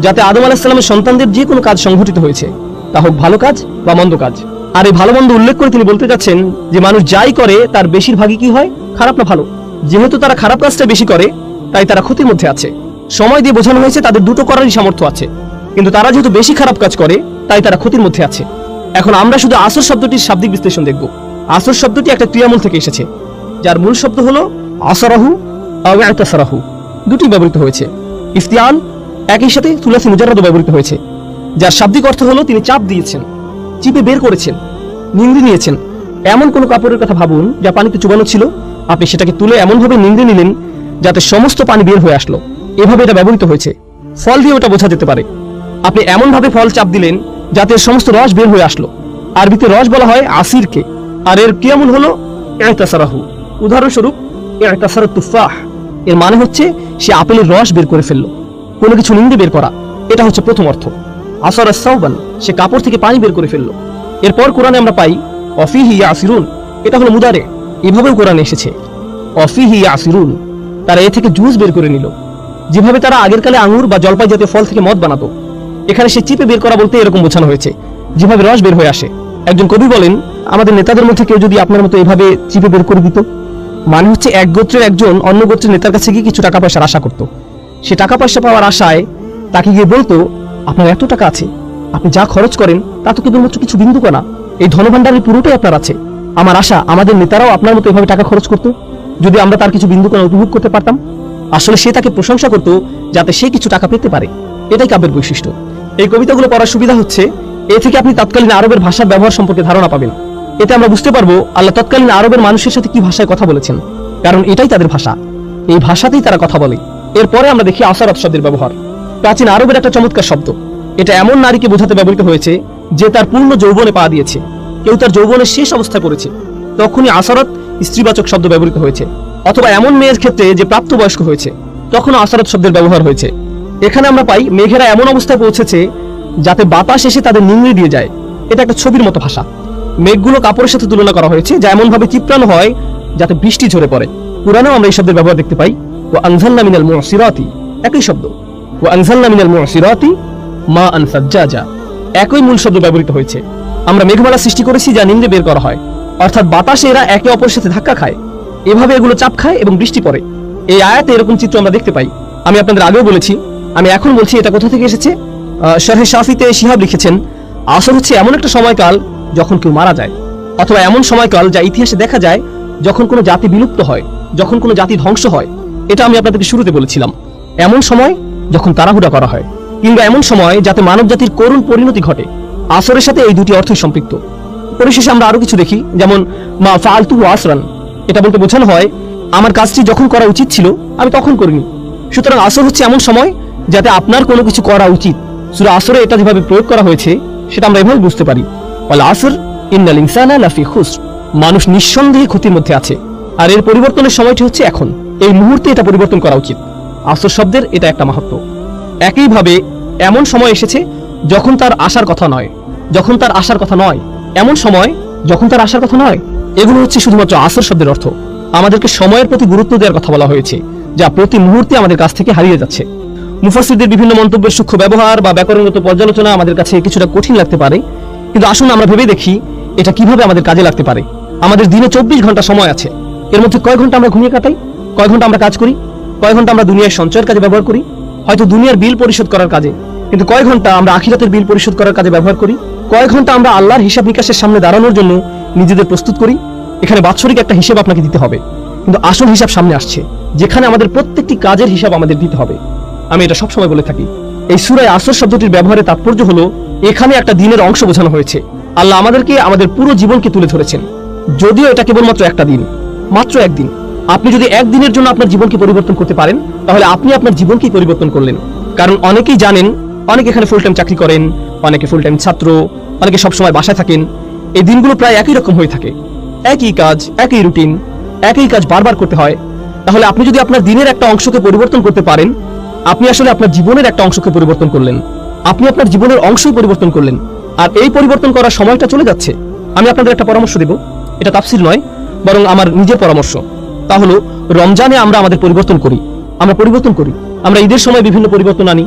যাতে আদম আলাইহিস সালামের সন্তানদের যে কোনো কাজ সংঘটিত হয়েছে তা হোক ভালো কাজ বা মন্দ কাজ। আর এই ভালো মন্দ উল্লেখ করে তিনি বলতে যাচ্ছেন যে মানুষ যাই করে তার বেশিরভাগই কি হয়, খারাপ না ভালো। যেহেতু তারা খারাপ কাজটা বেশি করে তাই তারা ক্ষতির মধ্যে আছে। সময় দিয়ে বোঝানো হয়েছে তাদের দুটো করারই সামর্থ্য আছে, কিন্তু তারা যেহেতু বেশি খারাপ কাজ করে তাই তারা ক্ষতির মধ্যে আছে। এখন আমরা শুধু আসর শব্দটির শাব্দিক বিশ্লেষণ দেখব। আসর শব্দটি একটা ক্রিয়ামূল থেকে এসেছে যার মূল শব্দ হলো আসরাহু আও ইতাসরাহু, দুটি ব্যবহৃত হয়েছে। ইফতিয়াল একই সাথে সুলাসি মুজাররাদও ব্যবহৃত হয়েছে যার শাব্দিক অর্থ হলো তিনি চাপ দিয়েছেন, চিপে বের করেছেন, নিংড়ে নিয়েছেন। এমন কোন কাপড়ের কথা ভাবুন যা পানিতে চুবানো ছিল, আপনি সেটাকে তুলে এমনভাবে নিংড়ে নিলেন যাতে সমস্ত পানি বের হয়ে আসলো, এভাবে এটা ব্যবহৃত হয়েছে। ফল দিয়ে ওটা বোঝা যেতে পারে, আপনি এমনভাবে ফল চাপ দিলেন যাতে সমস্ত রস বের হয়ে আসলো। আরবিতে রস বলা হয় আসিরকে, আর এর ক্রিয়ামূল হলো ইতাসরাহু। উদাহরণস্বরূপ ইতাসারাত তুফাহ, এর মানে হচ্ছে সে আপেলের রস বের করে ফেললো, কোনো কিছু নিংড়ে বের করা, এটা হচ্ছে প্রথম অর্থ। আসরা সাওবান, সে কাপড় থেকে পানি বের করে ফেললো। এরপর কোরআনে আমরা পাই অফিহি ইয়াসিরুন, এটা হলো মুদারে, এভাবেও কোরআনে এসেছে অফিহি ইয়াসিরুন, তারা এ থেকে জুস বের করে নিল। যেভাবে তারা আগের কালে আঙ্গুর বা জলপাই জাতীয় ফল থেকে মদ বানাতো, এখানে সে চিপে বের করা বলতে এরকম বোঝানো হয়েছে যেভাবে রস বের হয়ে আসে। একজন কবি বলেন আমাদের নেতাদের মধ্যে কেউ যদি আপনার মতো এভাবে চিপে বের করে দিত, মানে হচ্ছে এক গোত্রের একজন অন্য গোত্রের নেতার কাছে গিয়ে কিছু টাকা পয়সার আশা করত। সে টাকা পয়সা পাওয়ার আশায় তাকে গিয়ে বলতো আপনার এত টাকা আছে, আপনি যা খরচ করেন তা তো কেবলমাত্র কিছু বিন্দু কণা, এই ধনভাণ্ডারের পুরোটাই আপনার আছে। আমার আশা আমাদের নেতারাও আপনার মতো এভাবে টাকা খরচ করতো, যদি আমরা তার কিছু বিন্দু কণা উপভোগ করতে পারতাম। আসলে সে তাকে প্রশংসা করতো যাতে সে কিছু টাকা পেতে পারে, এটাই কাব্যের বৈশিষ্ট্য। এই কবিতাগুলো পড়ার সুবিধা হচ্ছে এ থেকে আপনি তৎকালীন আরবের ভাষার ব্যবহার সম্পর্কে ধারণা পাবেন। এতে আমরা বুঝতে পারবো আল্লাহ তৎকালীন আরবের মানুষের সাথে কি ভাষায় কথা বলেছেন, কারণ এটাই তাদের ভাষা, এই ভাষাতেই তারা কথা বলে। এরপরে আমরা দেখি আসারাত শব্দের ব্যবহার। প্রাচীন আরবের একটা চমৎকার শব্দ, এটা এমন নারীকে বোঝাতে ব্যবহৃত হয়েছে যে তার পূর্ণ যৌবনে পা দিয়েছে, কেউ তার যৌবনের শেষ অবস্থায় পড়েছে, তখনই আসারাত স্ত্রীবাচক শব্দ ব্যবহৃত হয়েছে। অথবা এমন মেয়ের ক্ষেত্রে যে প্রাপ্তবয়স্ক হয়েছে, তখনও আসারাত শব্দের ব্যবহার হয়েছে। এখানে আমরা পাই মেঘেরা এমন অবস্থায় পৌঁছেছে যাতে বাতাস এসে তাদের নিংড়ে দিয়ে যায়, এটা একটা ছবির মতো ভাষা। মেঘগুলো কাপড়ের সাথে তুলনা করা হয়েছে যা এমন ভাবে চিপড়ানো হয় যাতে বৃষ্টি ঝরে পড়ে। কুরআনেও আমরা এই শব্দের ব্যবহার দেখতে পাই ওয়া আনজালনা মিনাল মুসিরাতি, একই শব্দ ওয়া আনজালনা মিনাল মুসিরাতি মা আন সাজ্জাজা, একই মূল শব্দ ব্যবহৃত হয়েছে। আমরা মেঘমালা সৃষ্টি করেছি যা নিংড়ে বের করা হয়, অর্থাৎ বাতাসে এরা একে অপরের সাথে ধাক্কা খায়, এভাবে এগুলো চাপ খায় এবং বৃষ্টি পড়ে। এই আয়াতে এরকম চিত্র আমরা দেখতে পাই। আমি আপনাদের আগেও বলেছি, আমি এখন বলছি এটা কোথা থেকে এসেছে। শারহে শাফিতে শিহাব লিখেছেন আসর হচ্ছে এমন একটা সময়কাল যখন কেউ মারা যায়। অথবা এমন সময়কাল যা ইতিহাসে দেখা যায় যখন কোনো জাতি বিলুপ্ত হয়, যখন কোনো জাতি ধ্বংস হয়। এটা আমি আপনাদেরকে শুরুতে বলেছিলাম। এমন সময় যখন তাড়াহুড়া করা হয়, কিংবা এমন সময় যাতে মানব জাতির করুণ পরিণতি ঘটে। আসরের সাথে এই দুটি অর্থই সম্পৃক্ত। পরিশেষে আমরা আরো কিছু দেখি, যেমন মা ফালতু আসরান, এটা বলতে বোঝানো হয় আমার কাজটি যখন করা উচিত ছিল আমি তখন করিনি। সুতরাং আসর হচ্ছে এমন সময় যাতে আপনার কোনো কিছু করা উচিত। সূরা আসরে এটা যেভাবে প্রয়োগ করা হয়েছে সেটা আমরা এভাবে বুঝতে পারি, ওয়াল আসর ইন্নাল ইনসানা লাফি খুসর, মানুষ নিঃসন্দেহে ক্ষতির মধ্যে আছে। আর এর পরিবর্তনের সময়টি হচ্ছে এখন, এই মুহূর্তে এটা পরিবর্তন করা উচিত। আসর শব্দের এটা একটা মাহাত্ম্য। একইভাবে এমন সময় এসেছে যখন তার আসার কথা নয়, যখন তার আসার কথা নয়, এমন সময় যখন তার আসার কথা নয়। এগুলো হচ্ছে শুধুমাত্র আসর শব্দের অর্থ। আমাদেরকে সময়ের প্রতি গুরুত্ব দেওয়ার কথা বলা হয়েছে, যা প্রতি মুহূর্তে আমাদের কাছ থেকে হারিয়ে যাচ্ছে। মুফাসসিরদের বিভিন্ন মন্তব্যের সূক্ষ্ম ব্যবহার বা ব্যাকরণগত পর্যালোচনা আমাদের কাছে কিছুটা কঠিন লাগতে পারে, কিন্তু আসুন আমরা ভেবে দেখি এটা কিভাবে আমাদের কাজে লাগতে পারে। আমাদের দিনে 24 ঘন্টা সময় আছে। এর মধ্যে কয় ঘন্টা আমরা ঘুমিয়ে কাটাই, কয় ঘন্টা আমরা কাজ করি, কয় ঘন্টা আমরা দুনিয়ার সঞ্চয়ের কাজে ব্যবহার করি, হয়তো দুনিয়ার বিল পরিশোধ করার কাজে, কিন্তু কয় ঘন্টা আমরা আখিরাতের বিল পরিশোধ করার কাজে ব্যবহার করি, কয় ঘন্টা আমরা আল্লাহর হিসাব নিকাশের সামনে দাঁড়ানোর জন্য নিজেদের প্রস্তুত করি। এখানে বাৎসরিক একটা হিসাব আপনাকে দিতে হবে, কিন্তু আসল হিসাব সামনে আসছে, যেখানে আমাদের প্রত্যেকটি কাজের হিসাব আমাদের দিতে হবে। আমি এটা সবসময় বলে থাকি, এই সূরায় আসর শব্দটির ব্যবহারের তাৎপর্য হলো এখানে একটা দিনের অংশ বোঝানো হয়েছে। আল্লাহ আমাদেরকে আমাদের পুরো জীবনকে তুলে ধরেছেন, যদিও এটা কেবলমাত্র একটা দিন, মাত্র একদিন। আপনি যদি একদিনের জন্য আপনার জীবনকে পরিবর্তন করতে পারেন, তাহলে আপনি আপনার জীবনকেই পরিবর্তন করলেন। কারণ অনেকেই জানেন, অনেকে এখানে ফুল টাইম চাকরি করেন, অনেকে ফুল টাইম ছাত্র, অনেকে সবসময় বাসায় থাকেন। এই দিনগুলো প্রায় একই রকম হয়ে থাকে, একই কাজ, একই রুটিন, একই কাজ বারবার করতে হয়। তাহলে আপনি যদি আপনার দিনের একটা অংশকে পরিবর্তন করতে পারেন, আপনি আসলে আপনার জীবনের একটা অংশকে পরিবর্তন করলেন। আপনি আপনার জীবনের অংশই পরিবর্তন করলেন। আর এই পরিবর্তন করার সময়টা চলে যাচ্ছে। আমি আপনাদের একটা পরামর্শ দেব, এটা তাফসীর নয়, বরং আমার নিজের পরামর্শ। তা হলো, রমজানে আমরা আমাদের পরিবর্তন করি, আমরা ঈদের সময় বিভিন্ন পরিবর্তন আনি,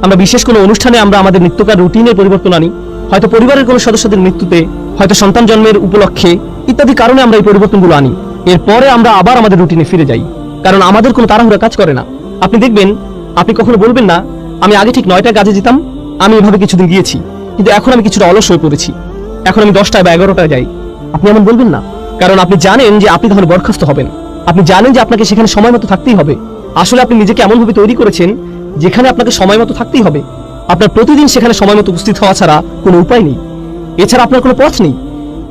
আমরা বিশেষ কোনো অনুষ্ঠানে আমরা আমাদের নিত্যকার রুটিনের পরিবর্তন আনি, হয়তো পরিবারের কোনো সদস্যদের মৃত্যুতে, হয়তো সন্তান জন্মের উপলক্ষে, ইত্যাদি কারণে আমরা এই পরিবর্তনগুলো আনি। এরপরে আমরা আবার আমাদের রুটিনে ফিরে যাই, কারণ আমাদের কোনো তাড়াহুড়া কাজ করে না। আপনি দেখবেন, আপনি কখনো বলবেন না আমি আগে ঠিক 9টায় কাজে যেতাম, আমি এভাবে কিছুদিন গিয়েছি, কিন্তু এখন আমি কিছুটা অলস হয়ে পড়েছি, এখন আমি 10টায় বা 11টায় যাই। আপনি এমন বলবেন না, কারণ আপনি জানেন যে আপনি তাহলে বরখাস্ত হবেন। আপনি জানেন যে আপনাকে সেখানে সময় মতো থাকতেই হবে। আসলে আপনি নিজেকে এমনভাবে তৈরি করেছেন যেখানে আপনাকে সময় মতো থাকতেই হবে। আপনার প্রতিদিন সেখানে সময় মতো উপস্থিত হওয়া ছাড়া কোনো উপায় নেই, এছাড়া আপনার কোনো পথ নেই।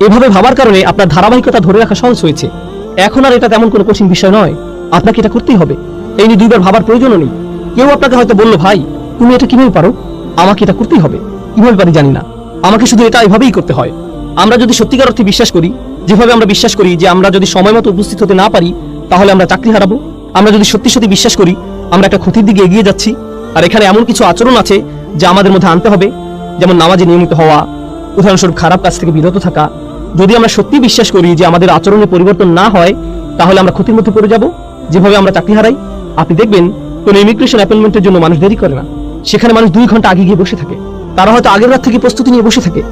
এভাবে ভাবার কারণে আপনার ধারাবাহিকতা ধরে রাখা সহজ হয়েছে। এখন আর এটা তেমন কোনো কঠিন বিষয় নয়, আপনাকে এটা করতেই হবে। এই নিয়ে দুইবার ভাবার প্রয়োজনও নেই। কেউ আপনাকে হয়তো বললো, ভাই তুমি এটা কিভাবে পারো? আমাকে এটা করতেই হবে। কিভাবে পারি জানি না, আমাকে শুধু এটা এভাবেই করতে হয়। আমরা যদি সত্যিকার অর্থে বিশ্বাস করি, যেভাবে আমরা বিশ্বাস করি যে আমরা যদি সময় মতো উপস্থিত হতে না পারি তাহলে আমরা চাকরি হারাবো, আমরা যদি সত্যি সত্যি বিশ্বাস করি আমরা একটা ক্ষতির দিকে এগিয়ে যাচ্ছি, আর এখানে এমন কিছু আচরণ আছে যা আমাদের মধ্যে আনতে হবে, যেমন নামাজে নিয়মিত হওয়া, উদাহরণস্বরূপ খারাপ কাজ থেকে বিরত থাকা। যদি আমরা সত্যি বিশ্বাস করি যে আমাদের আচরণে পরিবর্তন না হয় তাহলে আমরা ক্ষতির মধ্যে পড়ে যাব, যেভাবে আমরা চাকরি হারাই। আপনি দেখবেন কোনো ইমিগ্রেশন অ্যাপয়েন্টমেন্টের জন্য মানুষ দেরি করে না, সেখানে মানুষ 2 ঘন্টা আগে গিয়ে বসে থাকে। তারা হয়তো আগের রাত থেকে প্রস্তুতি নিয়ে বসে থাকে,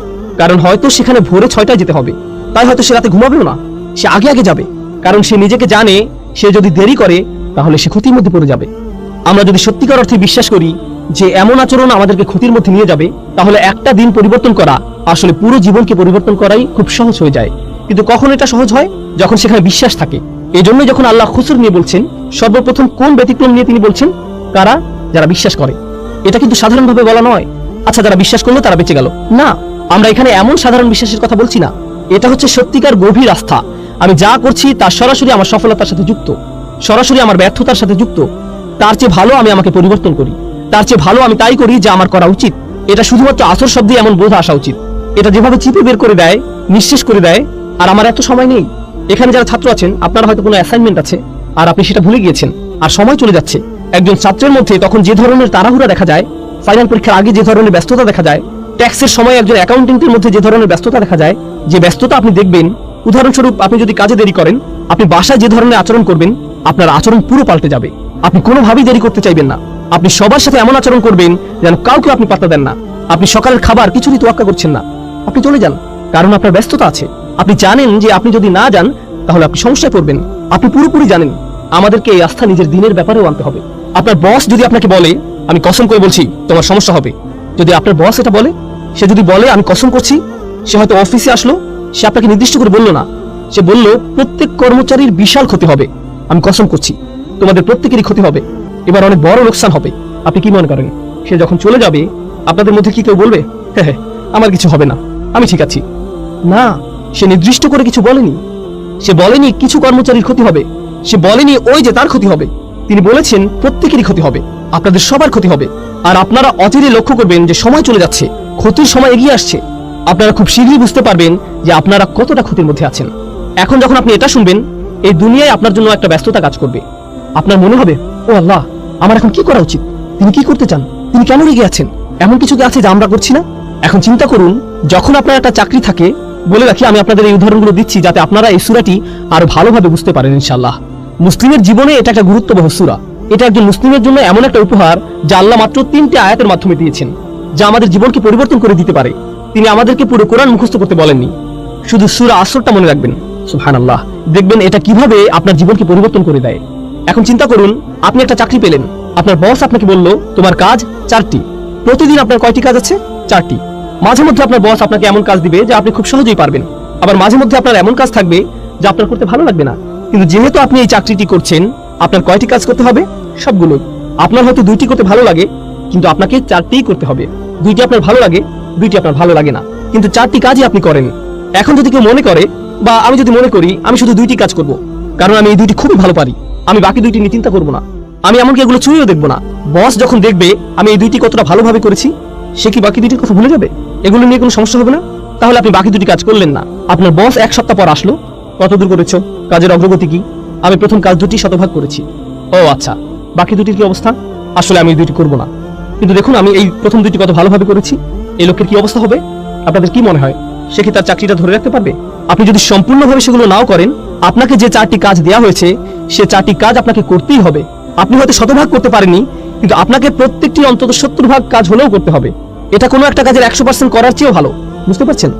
কারণ হয়তো সেখানে ভোরে 6টায় যেতে হবে, তাই হয়তো সে রাতে ঘুমাবেও না, সে আগে আগে যাবে, কারণ সে নিজেকে জানে সে যদি দেরি করে তাহলে সে ক্ষতির মধ্যে পড়ে যাবে। আমরা যদি সত্যিকার অর্থে বিশ্বাস করি যে এমন আচরণ আমাদেরকে ক্ষতির মধ্যে নিয়ে যাবে, তাহলে একটা দিন পরিবর্তন করা আসলে পুরো জীবনকে পরিবর্তন করাই খুব সহজ হয়ে যায়। কিন্তু কখন এটা সহজ হয়? যখন সেখানে বিশ্বাস থাকে। এই জন্যই যখন আল্লাহ খুসর নিয়ে বলছেন, সর্বপ্রথম কোন ব্যতিক্রম নিয়ে তিনি বলছেন? কারা? যারা বিশ্বাস করে। এটা কিন্তু সাধারণভাবে বলা নয়, আচ্ছা যারা বিশ্বাস করলো তারা বেঁচে গেল, না। আমরা এখানে এমন সাধারণ বিশ্বাসের কথা বলছি না, এটা হচ্ছে সত্যিকার গভীর আস্থা। আমি যা করছি তা সরাসরি আমার সফলতার সাথে যুক্ত, সরাসরি আমার ব্যর্থতার সাথে যুক্ত। তার চেয়ে ভালো আমি আমাকে পরিবর্তন করি, তার চেয়ে ভালো আমি তাই করি যা আমার করা উচিত। এটা শুধুমাত্র আসর শব্দে এমন বোধ আসা উচিত। এটা যেভাবে চিপে বের করে দেয়, নিঃশেষ করে দেয়, আর আমার এত সময় নেই। এখানে যারা ছাত্র আছেন, আপনার হয়তো কোনো অ্যাসাইনমেন্ট আছে আর আপনি সেটা ভুলে গিয়েছেন, আর সময় চলে যাচ্ছে। একজন ছাত্রের মধ্যে তখন যে ধরনের তাড়াহুড়া দেখা যায়, ফাইনাল পরীক্ষার আগে যে ধরনের ব্যস্ততা দেখা যায়, ট্যাক্সের সময় একজন অ্যাকাউন্টেন্টের মধ্যে যে ধরনের ব্যস্ততা দেখা যায়, যে ব্যস্ততা আপনি দেখবেন, উদাহরণস্বরূপ আপনি যদি কাজে দেরি করেন, আপনি বাসায় যে ধরনের আচরণ করবেন, আপনার আচরণ পুরো পাল্টে যাবে। আপনি কোনোভাবেই দেরি করতে চাইবেন না, আপনি সবার সাথে এমন আচরণ করবেন যেন কাউকে আপনি পাত্তা দেন না। আপনি সকালের খাবার কিছুরই তোয়াক্কা করছেন না, আপনি চলে যান, কারণ আপনার ব্যস্ততা আছে। আপনি জানেন যে আপনি যদি না যান তাহলে আপনি সমস্যায় পড়বেন। আপনি পুরোপুরি জানেন আমাদেরকে এই আস্থা নিজের দিনের ব্যাপারেও আনতে হবে। আপনার বস যদি আপনাকে বলে, আমি কসম করে বলছি তোমার সমস্যা হবে, যদি আপনার বস এটা বলে, সে যদি বলে আমি কসম করছি, সে হয়তো অফিসে আসলো, সে আপনাকে নির্দিষ্ট করে বলল না, সে বলল প্রত্যেক কর্মচারীর বিশাল ক্ষতি হবে, আমি কসম করছি তোমাদের প্রত্যেকেরই ক্ষতি হবে, এবার অনেক বড় লোকসান হবে। আপনি কি মনে করেন সে যখন চলে যাবে আপনাদের মধ্যে কি কেউ বলবে হ্যাঁ হ্যাঁ আমার কিছু হবে না, আমি ঠিক আছি? না, সে নির্দিষ্ট করে কিছু বলেনি। সে বলেনি কিছু কর্মচারীর ক্ষতি হবে, সে বলেনি ওই যে তার ক্ষতি হবে। তিনি বলেছেন প্রত্যেকেরই ক্ষতি হবে, আপনাদের সবার ক্ষতি হবে। আর আপনারা অচিরে লক্ষ্য করবেন যে সময় চলে যাচ্ছে, ক্ষতির সময় এগিয়ে আসছে। আপনারা খুব শীঘ্রই বুঝতে পারবেন যে আপনারা কতটা ক্ষতির মধ্যে আছেন। এখন যখন আপনি এটা শুনবেন, এই দুনিয়ায় আপনার জন্য একটা ব্যস্ততা কাজ করবে। আপনার মনে হবে ও আল্লাহ, আমার এখন কি করা উচিত? তিনি কি করতে চান? তিনি কেন রেগে আছেন? এমন কিছু কি আছে যা আমরা করছি না? এখন চিন্তা করুন, যখন আপনার একটা চাকরি থাকে, বলে রাখি আমি আপনাদের এই উদাহরণগুলো দিচ্ছি যাতে আপনারা এই সূরাটি আরো ভালোভাবে বুঝতে পারেন ইনশাআল্লাহ। মুসলিমের জীবনে এটা একটা গুরুত্ববহ সূরা। এটা একজন মুসলিমের জন্য এমন একটা উপহার যা আল্লাহ মাত্র 3টি আয়াতের মাধ্যমে দিয়েছেন, যা আমাদের জীবনকে পরিবর্তন করে দিতে পারে। তিনি আমাদেরকে পুরো কোরআন মুখস্থ করতে বলেননি, শুধু সূরা আসরটা মনে রাখবেন। সুবহানাল্লাহ, দেখবেন এটা কিভাবে আপনার জীবনকে পরিবর্তন করে দেয়। এখন চিন্তা করুন, আপনি একটা চাকরি পেলেন, আপনার বস আপনাকে বলল তোমার কাজ 4টি। প্রতিদিন আপনার কয়টি কাজ আছে? 4টি। মাঝে মধ্যে আপনার বস আপনাকে এমন কাজ দিবে যা আপনি খুব সহজেই পারবেন, আবার মাঝে মধ্যে আপনার এমন কাজ থাকবে যা আপনার করতে ভালো লাগবে না। কিন্তু যেহেতু আপনি এই চাকরিটি করছেন, আপনার কয়টি কাজ করতে হবে? সবগুলোই। আপনার হয়তো 2টি করতে ভালো লাগে, কিন্তু আপনাকে 4টিই করতে হবে। 2টি আপনার ভালো লাগে, 2টি আপনার ভালো লাগে না, কিন্তু 4টি কাজই আপনি করেন। এখন যদি কেউ মনে করে, বা আমি যদি মনে করি আমি শুধু 2টি কাজ করব, কারণ আমি এই 2টি খুবই ভালো পারি, আমি বাকি 2টি নিয়ে চিন্তা করব না, আমি এমনকি এগুলো ছুঁয়েও দেখব না। বস যখন দেখবে আমি এই 2টি কতটা ভালোভাবে করেছি, সে কি বাকি 2টির কথা ভুলে যাবে? এগুলো নিয়ে কোনো সমস্যা হবে না? তাহলে আপনি বাকি 2টি কাজ করলেন না। আপনার বস 1 সপ্তাহ পর আসলো, কতদূর করেছো? কাজের অগ্রগতি কি? আমি প্রথম কাজ 2টি শতভাগ করেছি। ও আচ্ছা, বাকি 2টির কি অবস্থা? আসলে আমি এই 2টি করব না, কিন্তু দেখুন আমি এই প্রথম 2টি কত ভালোভাবে করেছি। এই লোকের কি অবস্থা হবে? আপনাদের কি মনে হয় সে কি তার চাকরিটা ধরে রাখতে পারবে? আপনি যদি সম্পূর্ণভাবে সেগুলো নাও করেন, আপনাকে যে 4টি কাজ দেওয়া হয়েছে সে 4টি কাজ আপনাকে করতেই হবে। আপনি হয়তো শতভাগ করতে পারেননি, কিন্তু আপনাকে প্রত্যেকটি অন্তত 70 ভাগ কাজ হলেও করতে হবে। এটা কোনো একটা কাজের 100% করার চেয়েও ভালো, বুঝতে পারছেন?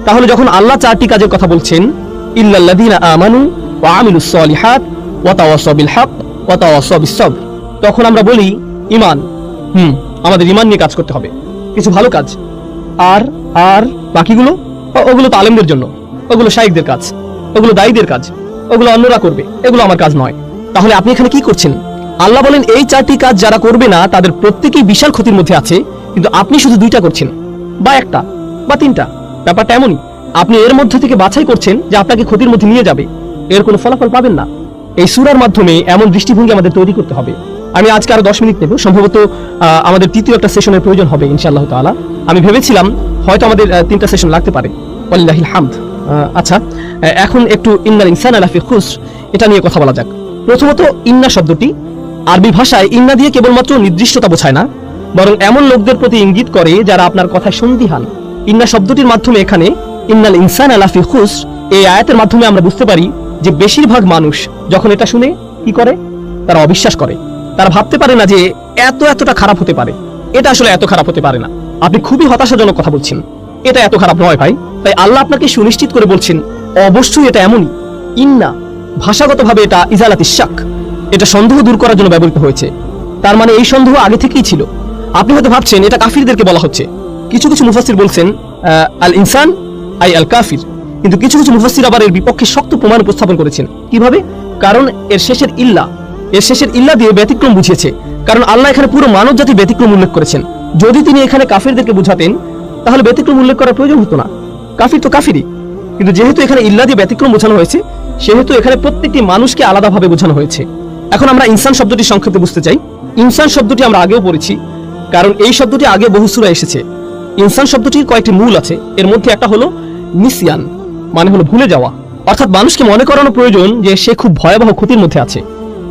তাহলে যখন আল্লাহ 4টি কাজের কথা বলছেন, ইল্লাল্লাযীনা আমানু ওয়া আমিলুস সলিহাত ওয়া তাওয়াসাউ বিল হক ওয়া তাওয়াসাউ বিস সবর, তখন আমরা বলি ঈমান। আমাদের ঈমান নিয়ে কাজ করতে হবে, কিছু ভালো কাজ। আর আর বাকিগুলো, ওগুলো তো আলেমদের জন্য, ওগুলো শাইখদের কাজ, ওগুলো দায়ীদের কাজ, ওগুলো অন্যরা করবে, এগুলো আমার কাজ নয়। তাহলে আপনি এখানে কি করছেন? আল্লাহ বলেন এই 4টি কাজ যারা করবে না তাদের প্রত্যেকেই বিশাল ক্ষতির মধ্যে আছে, কিন্তু আপনি শুধু 2টা করছেন, বা 1টা বা 3টা। ব্যাপারটা এমনই, আপনি এর মধ্যে থেকে বাছাই করছেন যে আপনাকে ক্ষতির মধ্যে নিয়ে যাবে, এর কোনো ফলাফল পাবেন না। এই সূরার মাধ্যমে এমন দৃষ্টিভঙ্গি আমাদের তৈরি করতে হবে। আমি আজকে আরো 10 মিনিট নেব, সম্ভবত আমাদের তৃতীয় একটা সেশনের প্রয়োজন হবে ইনশাআল্লাহ তাআলা। আমি ভেবেছিলাম হয়তো আমাদের 3টা সেশন লাগতে পারে, ওয়ালিল্লাহিল হামদ। আচ্ছা, এখন একটু ইন্নাল ইনসানা লাফি খুসর এটা নিয়ে কথা বলা যাক। প্রথমত, ইন্না শব্দটি আরবি ভাষায় ইন্না দিয়ে কেবলমাত্র নির্দিষ্টতা বোঝায় না, বরং এমন লোকদের প্রতি ইঙ্গিত করে যারা আপনার কথায় সন্দিহান। ইন্না শব্দটির মাধ্যমে এখানে ইন্নাল ইনসানা লাফি খুসর এই আয়াতের মাধ্যমে আমরা বুঝতে পারি যে বেশিরভাগ মানুষ যখন এটা শুনে কি করে? তারা অবিশ্বাস করে। তারা ভাবতে পারে না যে এতটা খারাপ হতে পারে। এটা আসলে এত খারাপ হতে পারে না। আপনি খুবই হতাশাজনক কথা বলছেন, এটা এত খারাপ নয় ভাই। তাই আল্লাহ আপনাকে সুনিশ্চিত করে বলছেন অবশ্যই এটা এমনই। ইন্না ভাষাগতভাবে এটা ইজালাতিশ শাক, এটা সন্দেহ দূর করার জন্য ব্যবহৃত হয়েছে। তার মানে এই সন্দেহ আগে থেকেই ছিল। আপনি হয়তো ভাবছেন এটা কাফিরদেরকে বলা হচ্ছে। কিছু কিছু মুফাসসির বলছেন আল ইনসান আই আল কাফির, কিন্তু কিছু কিছু মুফাসসির আবার এর বিপক্ষে শক্ত প্রমাণ উপস্থাপন করেছেন। কিভাবে? কারণ এর শেষের ইল্লা দিয়ে ব্যতিক্রম বুঝিয়েছে। কারণ আল্লাহ এখানে পুরো মানব জাতির ব্যতিক্রম উল্লেখ করেছেন। যদি তিনি এখানে কাফিরদেরকে বুঝাতেন তাহলে ব্যতিক্রম উল্লেখ করার প্রয়োজন হতো না, কাফির তো কাফিরই। কিন্তু যেহেতু এখানে ইল্লা দিয়ে ব্যতিক্রম বোঝানো হয়েছে, সেহেতু এখানে প্রত্যেকটি মানুষকে আলাদাভাবে বোঝানো হয়েছে। এখন আমরা ইনসান শব্দটি সংক্ষেপে বুঝতে চাই। ইনসান শব্দটি আমরা আগেও পড়েছি, কারণ এই শব্দটি আগে বহু সূরায় এসেছে। ইনসান শব্দটির কয়েকটি মূল আছে, এর মধ্যে একটা হলো নিসিয়ান, মানে হলো ভুলে যাওয়া। অর্থাৎ মানুষকে মনে করানো প্রয়োজন যে সে খুব ভয়াবহ ক্ষতির মধ্যে আছে,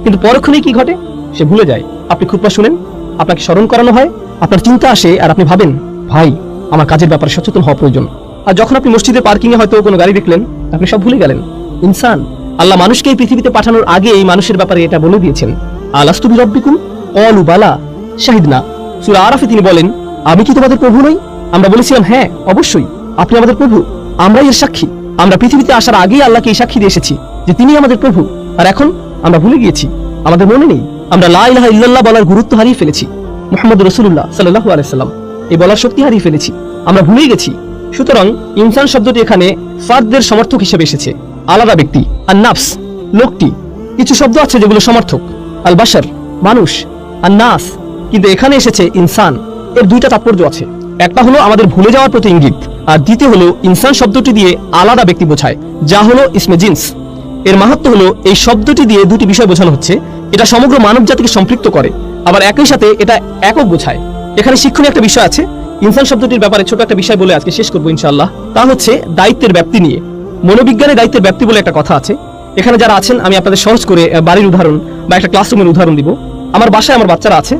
কিন্তু পরক্ষণেই কি ঘটে? সে ভুলে যায়। আপনি খুতবা শুনেন, আপনাকে স্মরণ করানো হয়, আপনার চিন্তা আসে, আর আপনি ভাবেন ভাই আমার কাজের ব্যাপারে সচেতন হওয়া প্রয়োজন। আর যখন আপনি মসজিদের পার্কিং এ হয়তো কোনো গাড়ি দেখলেন, আপনি সব ভুলে গেলেন। ইনসান, আল্লাহ মানুষকে এই পৃথিবীতে পাঠানোর আগে এই মানুষের ব্যাপারে এটা বলে দিয়েছেন, আলাস্তু বিরাব্বিকুম ক্বালু বালা শাহিদনা। সূরা আরাফে তিনি বলেন, আমি কি তোমাদের প্রভু নই? আমরা বলেছিলাম হ্যাঁ অবশ্যই আপনি আমাদের প্রভু, আমরাই এর সাক্ষী। আমরা পৃথিবীতে আসার আগেই আল্লাহকে এই সাক্ষী দিয়ে এসেছি যে তিনি আমাদের প্রভু। আর এখন আমরা ভুলে গিয়েছি, আমাদের মনে নেই। আমরা লা ইলাহা ইল্লাল্লাহ বলার গুরুত্ব হারিয়ে ফেলেছি। মুহাম্মদ রাসূলুল্লাহ সাল্লাল্লাহু আলাইহি সাল্লাম এই বলার শক্তি হারিয়ে ফেলেছি। আমরা ভুলে গেছি সুতরাং ইনসান শব্দটি এখানে ফার্দের সমর্থক হিসেবে এসেছে, আলাদা ব্যক্তি। আর নাফস লোকটি, কিছু শব্দ আছে যেগুলো সমর্থক, আল বাশার মানুষ, আর নাস, কিন্তু এখানে এসেছে ইনসান। এর দুইটা তাৎপর্য আছে, একটা হলো আমাদের ভুলে যাওয়ার প্রতি ইঙ্গিত, আর দ্বিতীয় হলো ইনসান শব্দটি দিয়ে আলাদা ব্যক্তি বোঝায়, যা হলো ইসমে জিন্স। এর মাহাত্ম্য হলো এই শব্দটি দিয়ে দুটি বিষয় বোঝানো হচ্ছে, এটা সমগ্র মানব জাতিকে সম্পৃক্ত করে, আবার একই সাথে এটা একক বোঝায়। এখানে শিক্ষণীয় একটা বিষয় আছে। ইনসান শব্দটির ব্যাপারে ছোট একটা বিষয় বলে আজকে শেষ করবো ইনশাআল্লাহ। তা হচ্ছে দায়িত্বের ব্যাপ্তি নিয়ে। মনোবিজ্ঞানে দায়িত্বের ব্যাপ্তি বলে একটা কথা আছে। এখানে যারা আছেন আমি আপনাদের সহজ করে বাড়ির উদাহরণ বা একটা ক্লাসরুমের উদাহরণ দিব। আমার বাসায় আমার বাচ্চারা আছে,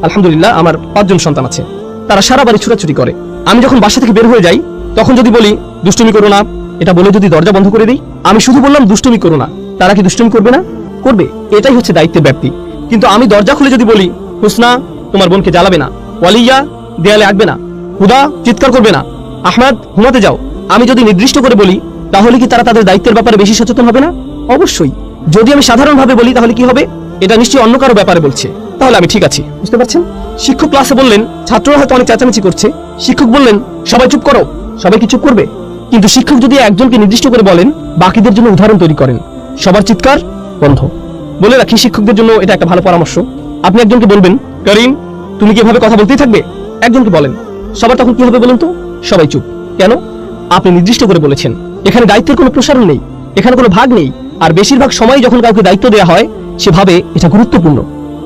আলহামদুলিল্লাহ আমার 5 জন সন্তান আছে। তারা সারা বাড়ি ছুটাছুটি করে। আমি যখন বাসা থেকে বের হয়ে যাই তখন যদি বলি দুষ্টুমি করো না, এটা বলে যদি দরজা বন্ধ করে দিই, আমি শুধু বললাম দুষ্টুমি করো না, তারা কি দুষ্টুমি করবে না? করবে। এটাই হচ্ছে দায়িত্বের ব্যাপ্তি। কিন্তু আমি দরজা খুলে যদি বলি হুসনা তোমার বোনকে জ্বালাবে না, ওয়ালিয়া দেয়ালে আঁকবে না, হুদা চিৎকার করবে না, আহমদ ঘুমাতে যাও, আমি যদি নির্দিষ্ট করে বলি, তাহলে কি তারা তাদের দায়িত্বের ব্যাপারে বেশি সচেতন হবে না? অবশ্যই। যদি আমি সাধারণভাবে বলি তাহলে কি হবে? এটা নিশ্চয়ই অন্য কারো ব্যাপারে বলছে, তাহলে আমি ঠিক আছি। বুঝতে পারছেন? শিক্ষক ক্লাসে বললেন, ছাত্ররা হয়তো অনেক চেঁচামেচি করছে, শিক্ষক বললেন সবাই চুপ করো, সবাই কি চুপ করবে? কিন্তু শিক্ষক যদি একজনকে নির্দিষ্ট করে বলেন, বাকিদের জন্য উদাহরণ তৈরি করেন, সবার চিৎকার বন্ধ। বলে রাখি শিক্ষকদের জন্য এটা একটা ভালো পরামর্শ। আপনি একজনকে বলবেন, করিম তুমি কি এভাবে কথা বলতেই থাকবে? একজনকে বলেন, সবার তখন কি হবে বলুন তো? সবাই চুপ। কেন? আপনি নির্দিষ্ট করে বলেছেন। এখানে দায়িত্বের কোনো প্রসারণ নেই, এখানে কোনো ভাগ নেই। আর বেশিরভাগ সময় যখন কাউকে দায়িত্ব দেওয়া হয় সে ভাবে এটা গুরুত্বপূর্ণ,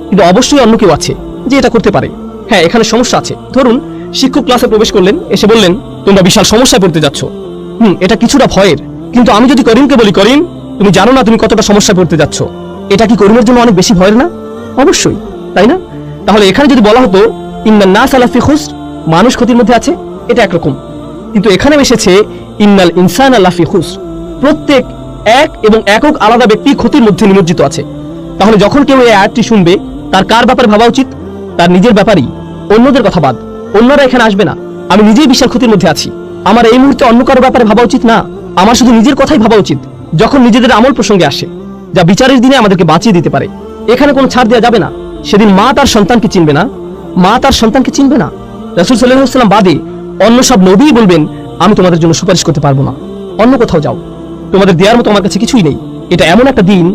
কিন্তু অবশ্যই অন্য কেউ আছে যে এটা করতে পারে। হ্যাঁ, এখানে সমস্যা আছে। ধরুন শিক্ষক ক্লাসে প্রবেশ করলেন, এসে বললেন তোমরা বিশাল সমস্যায় পড়তে যাচ্ছ। এটা কিছুটা ভয়ের, কিন্তু আমি যদি করিমকে বলি করিম তুমি জানো না তুমি কতটা সমস্যায় পড়তে যাচ্ছ, এটা কি করিমের জন্য অনেক বেশি ভয়ের না? অবশ্যই, তাই না? তাহলে এখানে যদি বলা হতো ইন্নান নাস আলা ফি খুসর, মানুষ ক্ষতির মধ্যে আছে, এটা একরকম। কিন্তু এখানে এসেছে ইন্নাল ইনসান আলা ফি খুসর, প্রত্যেক এক এবং একক আলাদা ব্যক্তি ক্ষতির মধ্যে নিমজ্জিত আছে। তাহলে যখন কেউ এই আয়াতটি শুনবে তার কার ব্যাপারে ভাবা উচিত? তার নিজের ব্যাপারই। অন্যদের কথা বাদ, অন্যরা এখানে আসবে না। আমি নিজেই বিশাল ক্ষতির মধ্যে আছি, আমার এই মুহূর্তে অন্য কারো ব্যাপারে ভাবা উচিত না, আমার শুধু নিজের কথাই ভাবা উচিত। যখন নিজেদের আমল প্রসঙ্গে আসে, যা বিচারের দিনে আমাদেরকে বাঁচিয়ে দিতে পারে, এখানে কোনো ছাড় দেওয়া যাবে না। সেদিন মা তার সন্তানকে চিনবে না, মা তার সন্তানকে চিনবে না। রাসূল সাল্লাল্লাহু আলাইহি ওয়াসাল্লাম বাদে অন্য সব নবীই বলবেন আমি তোমাদের জন্য সুপারিশ করতে পারবো না, অন্য কোথাও যাও, তোমাদের দেওয়ার মতো আমার কাছে কিছুই নেই। এটা এমন একটা দিন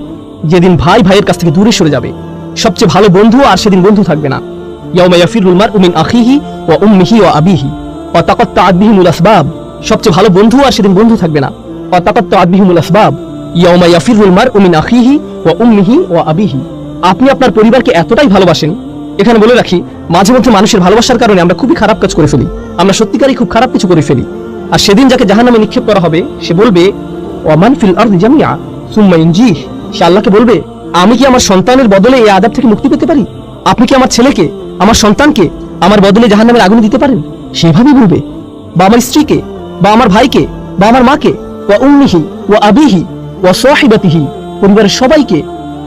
যেদিন ভাই ভাইয়ের কাছ থেকে দূরে সরে যাবে, সবচেয়ে ভালো বন্ধু আর সেদিন বন্ধু থাকবে না। ইয়াউমা ইয়াফিরুল মারউ মিন আখিহি ওয়া উম্মিহি ওয়া আবিহি ওয়া তাকাত্তাআত বিহিমুল আসবাব, সবচেয়ে ভালো বন্ধু আর সেদিন বন্ধু থাকবে না। ওয়া তাকাত্তাআত বিহিমুল আসবাব ইয়াউমা ইয়াফিরুল মারউ মিন আখিহি ওয়া উম্মিহি ওয়া আবিহি। আপনি আপনার পরিবারকে এতটাই ভালোবাসেন। এখানে বলে রাখি, মাঝে মধ্যে মানুষের ভালোবাসার কারণে আমরা খুবই খারাপ কাজ করে ফেলি, আমরা সত্যিকারই খুব খারাপ কিছু করে ফেলি। আর সেদিন যাকে জাহান্নামে নিক্ষেপ করা হবে সে বলবে ওয়া মান ফিল আরদি জামিআ সুম্মা ইনজিহ, সে আল্লাহকে বলবে আমি কি আমার সন্তানের বদলে এই আযাব থেকে মুক্তি পেতে পারি? আপনি কি আমার ছেলেকে, আমার সন্তানকে আমার বদলে জাহান্নামের আগুনে দিতে পারেন? সেভাবেই বলবে। বা আমার স্ত্রীকে, বা আমার ভাইকে, বা আমার মাকে, ওয়া উম্মিহি ওয়া আবিহি ওয়া সাহিবাতিহি, পরিবারের সবাইকে।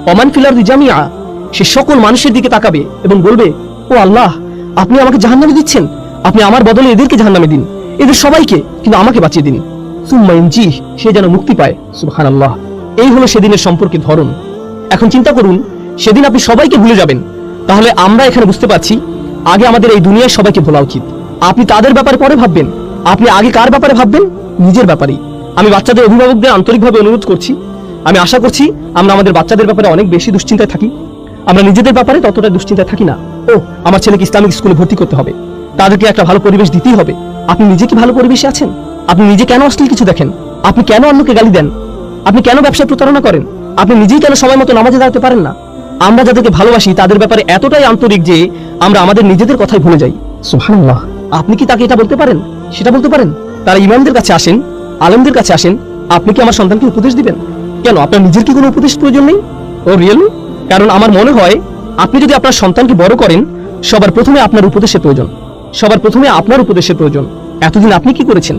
ওয়া মান ফিল আরদি জামিআ, সে সকল মানুষের দিকে তাকাবে এবং বলবে ও আল্লাহ আপনি আমাকে জাহান্নামে দিচ্ছেন, আপনি আমার বদলে এদেরকে জাহান্নামে দিন, এদের সবাইকে, কিন্তু আমাকে বাঁচিয়ে দিন। সুম্মা ইনজিহ, সে যেন মুক্তি পায়। সুবহানাল্লাহ। এই হলো সেদিনের সম্পর্কের ধরন। এখন চিন্তা করুন, সেদিন আপনি সবাইকে ভুলে যাবেন। তাহলে আমরা এখানে বুঝতে পারছি আগে আমাদের এই দুনিয়ায় সবাইকে ভোলা উচিত। আপনি তাদের ব্যাপারে পরে ভাববেন, আপনি আগে কার ব্যাপারে ভাববেন? নিজের ব্যাপারেই। আমি বাচ্চাদের অভিভাবকদের আন্তরিকভাবে অনুরোধ করছি, আমি আশা করছি আমরা আমাদের বাচ্চাদের ব্যাপারে অনেক বেশি দুশ্চিন্তায় থাকি, আমরা নিজেদের ব্যাপারে ততটা দুশ্চিন্তায় থাকি না। ও আমার ছেলেকে ইসলামিক স্কুলে ভর্তি করতে হবে, তাদেরকে একটা ভালো পরিবেশ দিতেই হবে। আপনি নিজে কি ভালো পরিবেশে আছেন? আপনি নিজে কেন অশ্লীল কিছু দেখেন? আপনি কেন অন্যকে গালি দেন? আপনি কেন ব্যবসায় প্রতারণা করেন? আপনি নিজেই কেন সময় মতো নামাজে দাঁড়াতে পারেন না? আমরা যাদেরকে ভালোবাসি তাদের ব্যাপারে এতটাই আন্তরিক যে আমরা আমাদের নিজেদের কথাই ভুলে যাই। সুবহানাল্লাহ। আপনি কি তাকে এটা বলতে পারেন, সেটা বলতে পারেন? তারা ইমামদের কাছে আসেন, আলেমদের কাছে আসেন, আপনি কি আমার সন্তানকে উপদেশ দিবেন? কেন আপনার নিজের কি কোনো উপদেশ প্রয়োজন নেই? ও রিয়েলি? কারণ আমার মনে হয় আপনি যদি আপনার সন্তানকে বড় করেন, সবার প্রথমে আপনার উপদেশের প্রয়োজন, সবার প্রথমে আপনার উপদেশের প্রয়োজন। এতদিন আপনি কি করেছেন?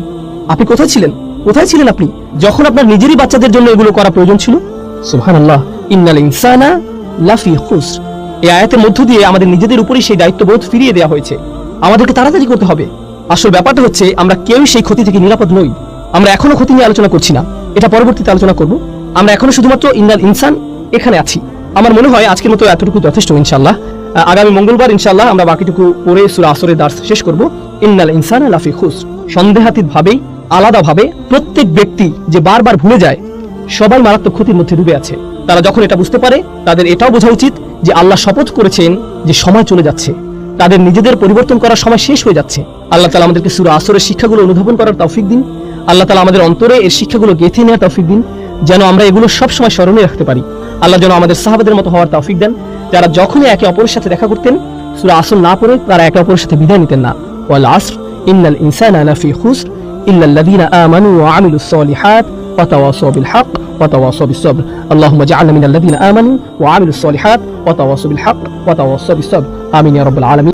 আপনি কোথায় ছিলেন? কোথায় ছিলেন আপনি যখন আপনার নিজেরই বাচ্চাদের জন্য এগুলো করা প্রয়োজন ছিল? সুবহানাল্লাহ। ইন্নাল ইনসানা লাফি খুসর, এই আয়াতের মধ্য দিয়ে আমাদের নিজেদের উপরেই সেই দায়িত্ববোধ ফিরিয়ে দেওয়া হয়েছে। আমাদেরকে তাড়াতাড়ি করতে হবে। আসল ব্যাপারটা হচ্ছে আমরা কেউই সেই ক্ষতি থেকে নিরাপদ নই। আমরা এখনো ক্ষতি নিয়ে আলোচনা করছি না, এটা পরবর্তীতে আলোচনা করব। আমরা এখনো শুধুমাত্র ইন্নাল ইনসান এখানে আছি। আমার মনে হয় আজকের মতো এতটুকু যথেষ্ট ইনশাআল্লাহ। আগামী মঙ্গলবার ইনশাআল্লাহ আমরা বাকিটুকু পড়ে সূরা আসরের দার্স শেষ করব। ইন্নাল ইনসানা লাফি খুসর। সন্দেহাতীতভাবেই আলাদাভাবে প্রত্যেক ব্যক্তি যে বারবার ভুলে যায়, সবাই মারাত্মক ক্ষতির মধ্যে ডুবে আছে। তারা যখন এটা বুঝতে পারে, তাদের এটাও বোঝা উচিত যে আল্লাহ শপথ করেছেন যে সময় চলে যাচ্ছে, তাদের নিজেদের পরিবর্তন করার সময় শেষ হয়ে যাচ্ছে। আল্লাহ তাআলা আমাদেরকে সূরা আসরের শিক্ষাগুলো অনুধাবন করার তৌফিক দিন। আল্লাহ তাআলা আমাদের অন্তরে এর শিক্ষাগুলো গেঁথে নেওয়ার তৌফিক দিন, যেন আমরা এগুলো সব সময় স্মরণে রাখতে পারি। আল্লাহ যেন আমাদের সাহাবাদের মতো হওয়ার তৌফিক দেন, যারা যখনই একে অপরের সাথে দেখা করতেন সূরা আসর না পড়ে তারা একে অপরের সাথে বিদায় নিতেন না। ওয়াল আসর ইন্নাল ইনসানা লাফি খুসর ইল্লা আল্লাযীনা আমানু ওয়া আমিলুস সালিহাত ওয়া তাওয়াসাউ বিল হক ওয়া তাওয়াসাউ বিস sabr। আল্লাহুম্মা জাআলনা মিনাল লাযীনা আমানু ওয়া আমিলুস সালিহাত ওয়া তাওয়াসাউ বিল হক ওয়া তাওয়াসাউ বিস sabr। আমিন ইয়া রাব্বাল আলামিন।